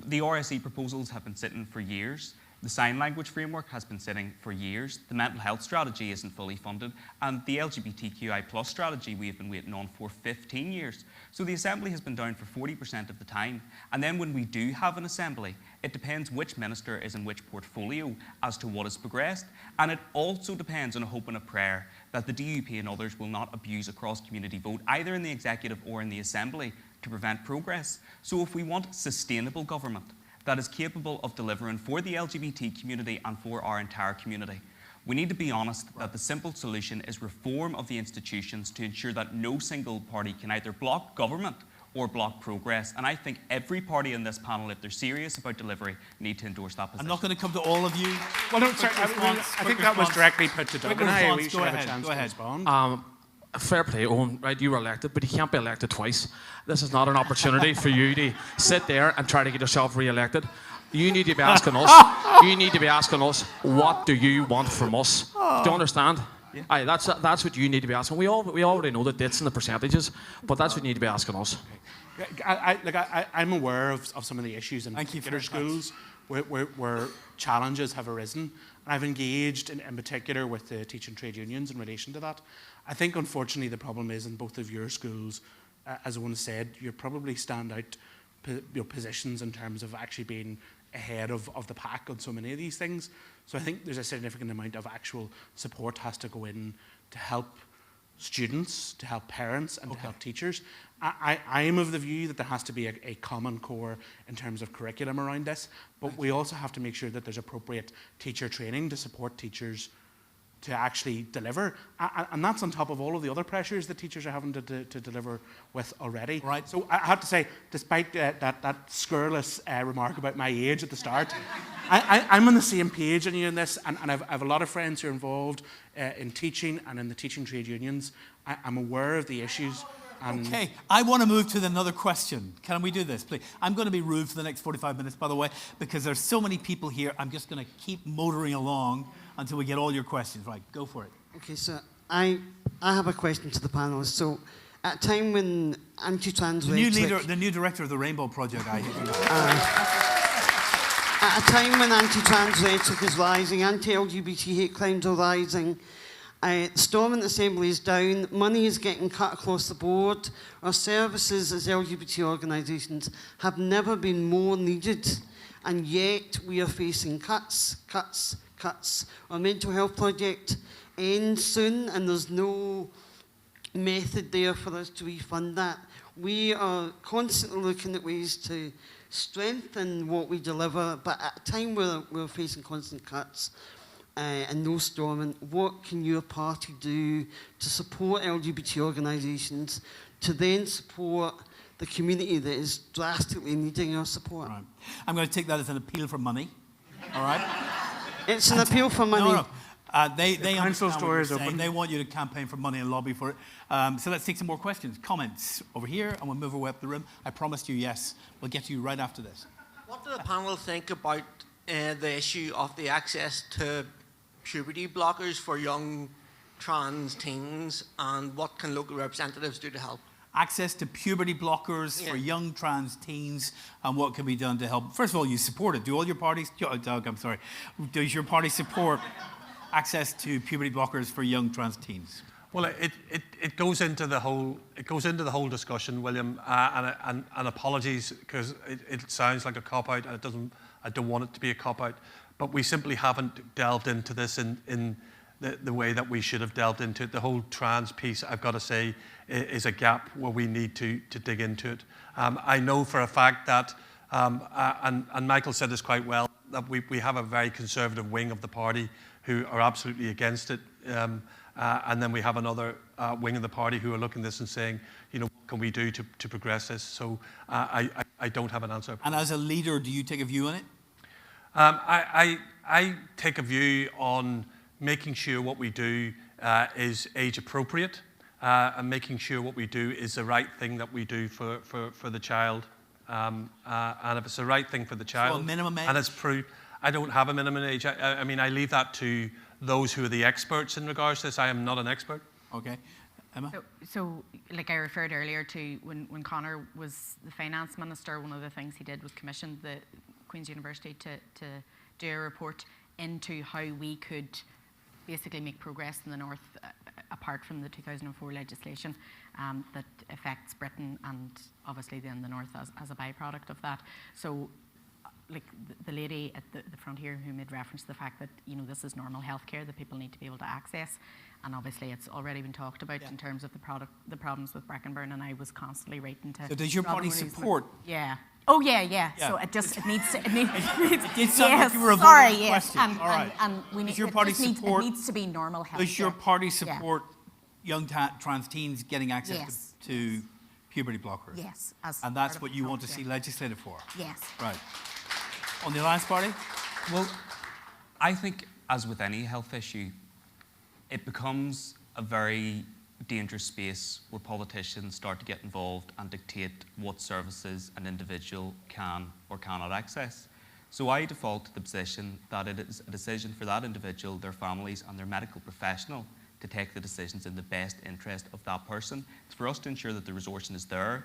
the RSE proposals have been sitting for years. The sign language framework has been sitting for years. The mental health strategy isn't fully funded. And the LGBTQI+ strategy we have been waiting on for 15 years. So the Assembly has been down for 40% of the time. And then when we do have an Assembly, it depends which minister is in which portfolio as to what is progressed. And it also depends on a hope and a prayer that the DUP and others will not abuse a cross-community vote, either in the Executive or in the Assembly, to prevent progress. So if we want sustainable government that is capable of delivering for the LGBT community and for our entire community, we need to be honest that the simple solution is reform of the institutions to ensure that no single party can either block government or block progress. And I think every party in this panel, if they're serious about delivery, need to endorse that position. I'm not going to come to all of you. Well, no, sorry, I think that was directly put to Doug and I. We should have a chance to respond. Fair play, Owen, right, you were elected, but you can't be elected twice. This is not an opportunity for you to sit there and try to get yourself re-elected. You need to be asking us, what do you want from us? Do you understand? Yeah. Aye, that's what you need to be asking. We already know the dates and the percentages, but that's what you need to be asking us. Okay. I'm aware of some of the issues in particular schools where challenges have arisen, and I've engaged in particular with the teaching trade unions in relation to that. I think unfortunately the problem is in both of your schools, as one said, you probably stand out positions in terms of actually being ahead of the pack on so many of these things. So I think there's a significant amount of actual support has to go in to help students, to help parents, and to help teachers. I am of the view that there has to be a common core in terms of curriculum around this, but we also have to make sure that there's appropriate teacher training to support teachers to actually deliver, and that's on top of all of the other pressures that teachers are having to deliver with already. Right. So I have to say, despite that scurrilous remark about my age at the start, I'm on the same page on you in this, and I have a lot of friends who are involved in teaching and in the teaching trade unions. I'm aware of the issues. Okay, I want to move to another question. Can we do this, please? I'm going to be rude for the next 45 minutes, by the way, because there's so many people here. I'm just going to keep motoring along until we get all your questions. Right, go for it. Okay, so I have a question to the panelists. So, at a time when anti-trans rhetoric... The new director of the Rainbow Project, I at a time when anti-trans rhetoric is rising, anti-LGBT hate crimes are rising, Stormont Assembly is down, money is getting cut across the board, our services as LGBT organisations have never been more needed, and yet we are facing cuts. Our mental health project ends soon, and there's no method there for us to refund that. We are constantly looking at ways to strengthen what we deliver, but at a time where we're facing constant cuts, and no Stormont, what can your party do to support LGBT organisations to then support the community that is drastically needing our support? Right. I'm going to take that as an appeal for money. All right? It's an appeal for money. No. They council store is open. They want you to campaign for money and lobby for it. So let's take some more questions, comments over here, and we'll move our way up the room. I promised you yes. We'll get to you right after this. What do the panel think about the issue of the access to puberty blockers for young trans teens, and what can local representatives do to help? Access to puberty blockers for young trans teens, and what can be done to help? First of all, you support it. Do all your parties, Doug, I'm sorry, does your party support access to puberty blockers for young trans teens? Well, it goes into the whole discussion, William, and apologies because it sounds like a cop out, and I don't want it to be a cop out. But we simply haven't delved into this in the way that we should have delved into it. The whole trans piece, I've got to say, is a gap where we need to dig into it. I know for a fact that, and Michael said this quite well, that we have a very conservative wing of the party who are absolutely against it. And then we have another wing of the party who are looking at this and saying, you know, what can we do to progress this? So I don't have an answer. And as a leader, do you take a view on it? I take a view on making sure what we do is age appropriate, and making sure what we do is the right thing that we do for the child. And if it's the right thing for the child, so a minimum age? And it's proved, I don't have a minimum age. I mean, I leave that to those who are the experts in regards to this. I am not an expert. Okay. Emma? So like I referred earlier to when Conor was the finance minister, one of the things he did was commission the Queen's University to do a report into how we could basically make progress in the North apart from the 2004 legislation that affects Britain and obviously then the North as a byproduct of that. So like the lady at the front here who made reference to the fact that, you know, this is normal healthcare that people need to be able to access, and obviously it's already been talked about in terms of the problems with Brackenburn, and I was constantly writing to. So does your party support? Yeah. Oh yeah. So it needs to. Yes. You were sorry. Yes. And, all right. and we need. Does your party support? It needs to be normal health. Does your party support young trans teens getting access to puberty blockers? Yes. And that's what you want to see legislated for? Yes. Right. On the Alliance Party? Well, I think, as with any health issue, it becomes a very dangerous space where politicians start to get involved and dictate what services an individual can or cannot access. So I default to the position that it is a decision for that individual, their families and their medical professional to take the decisions in the best interest of that person. It's for us to ensure that the resourcing is there,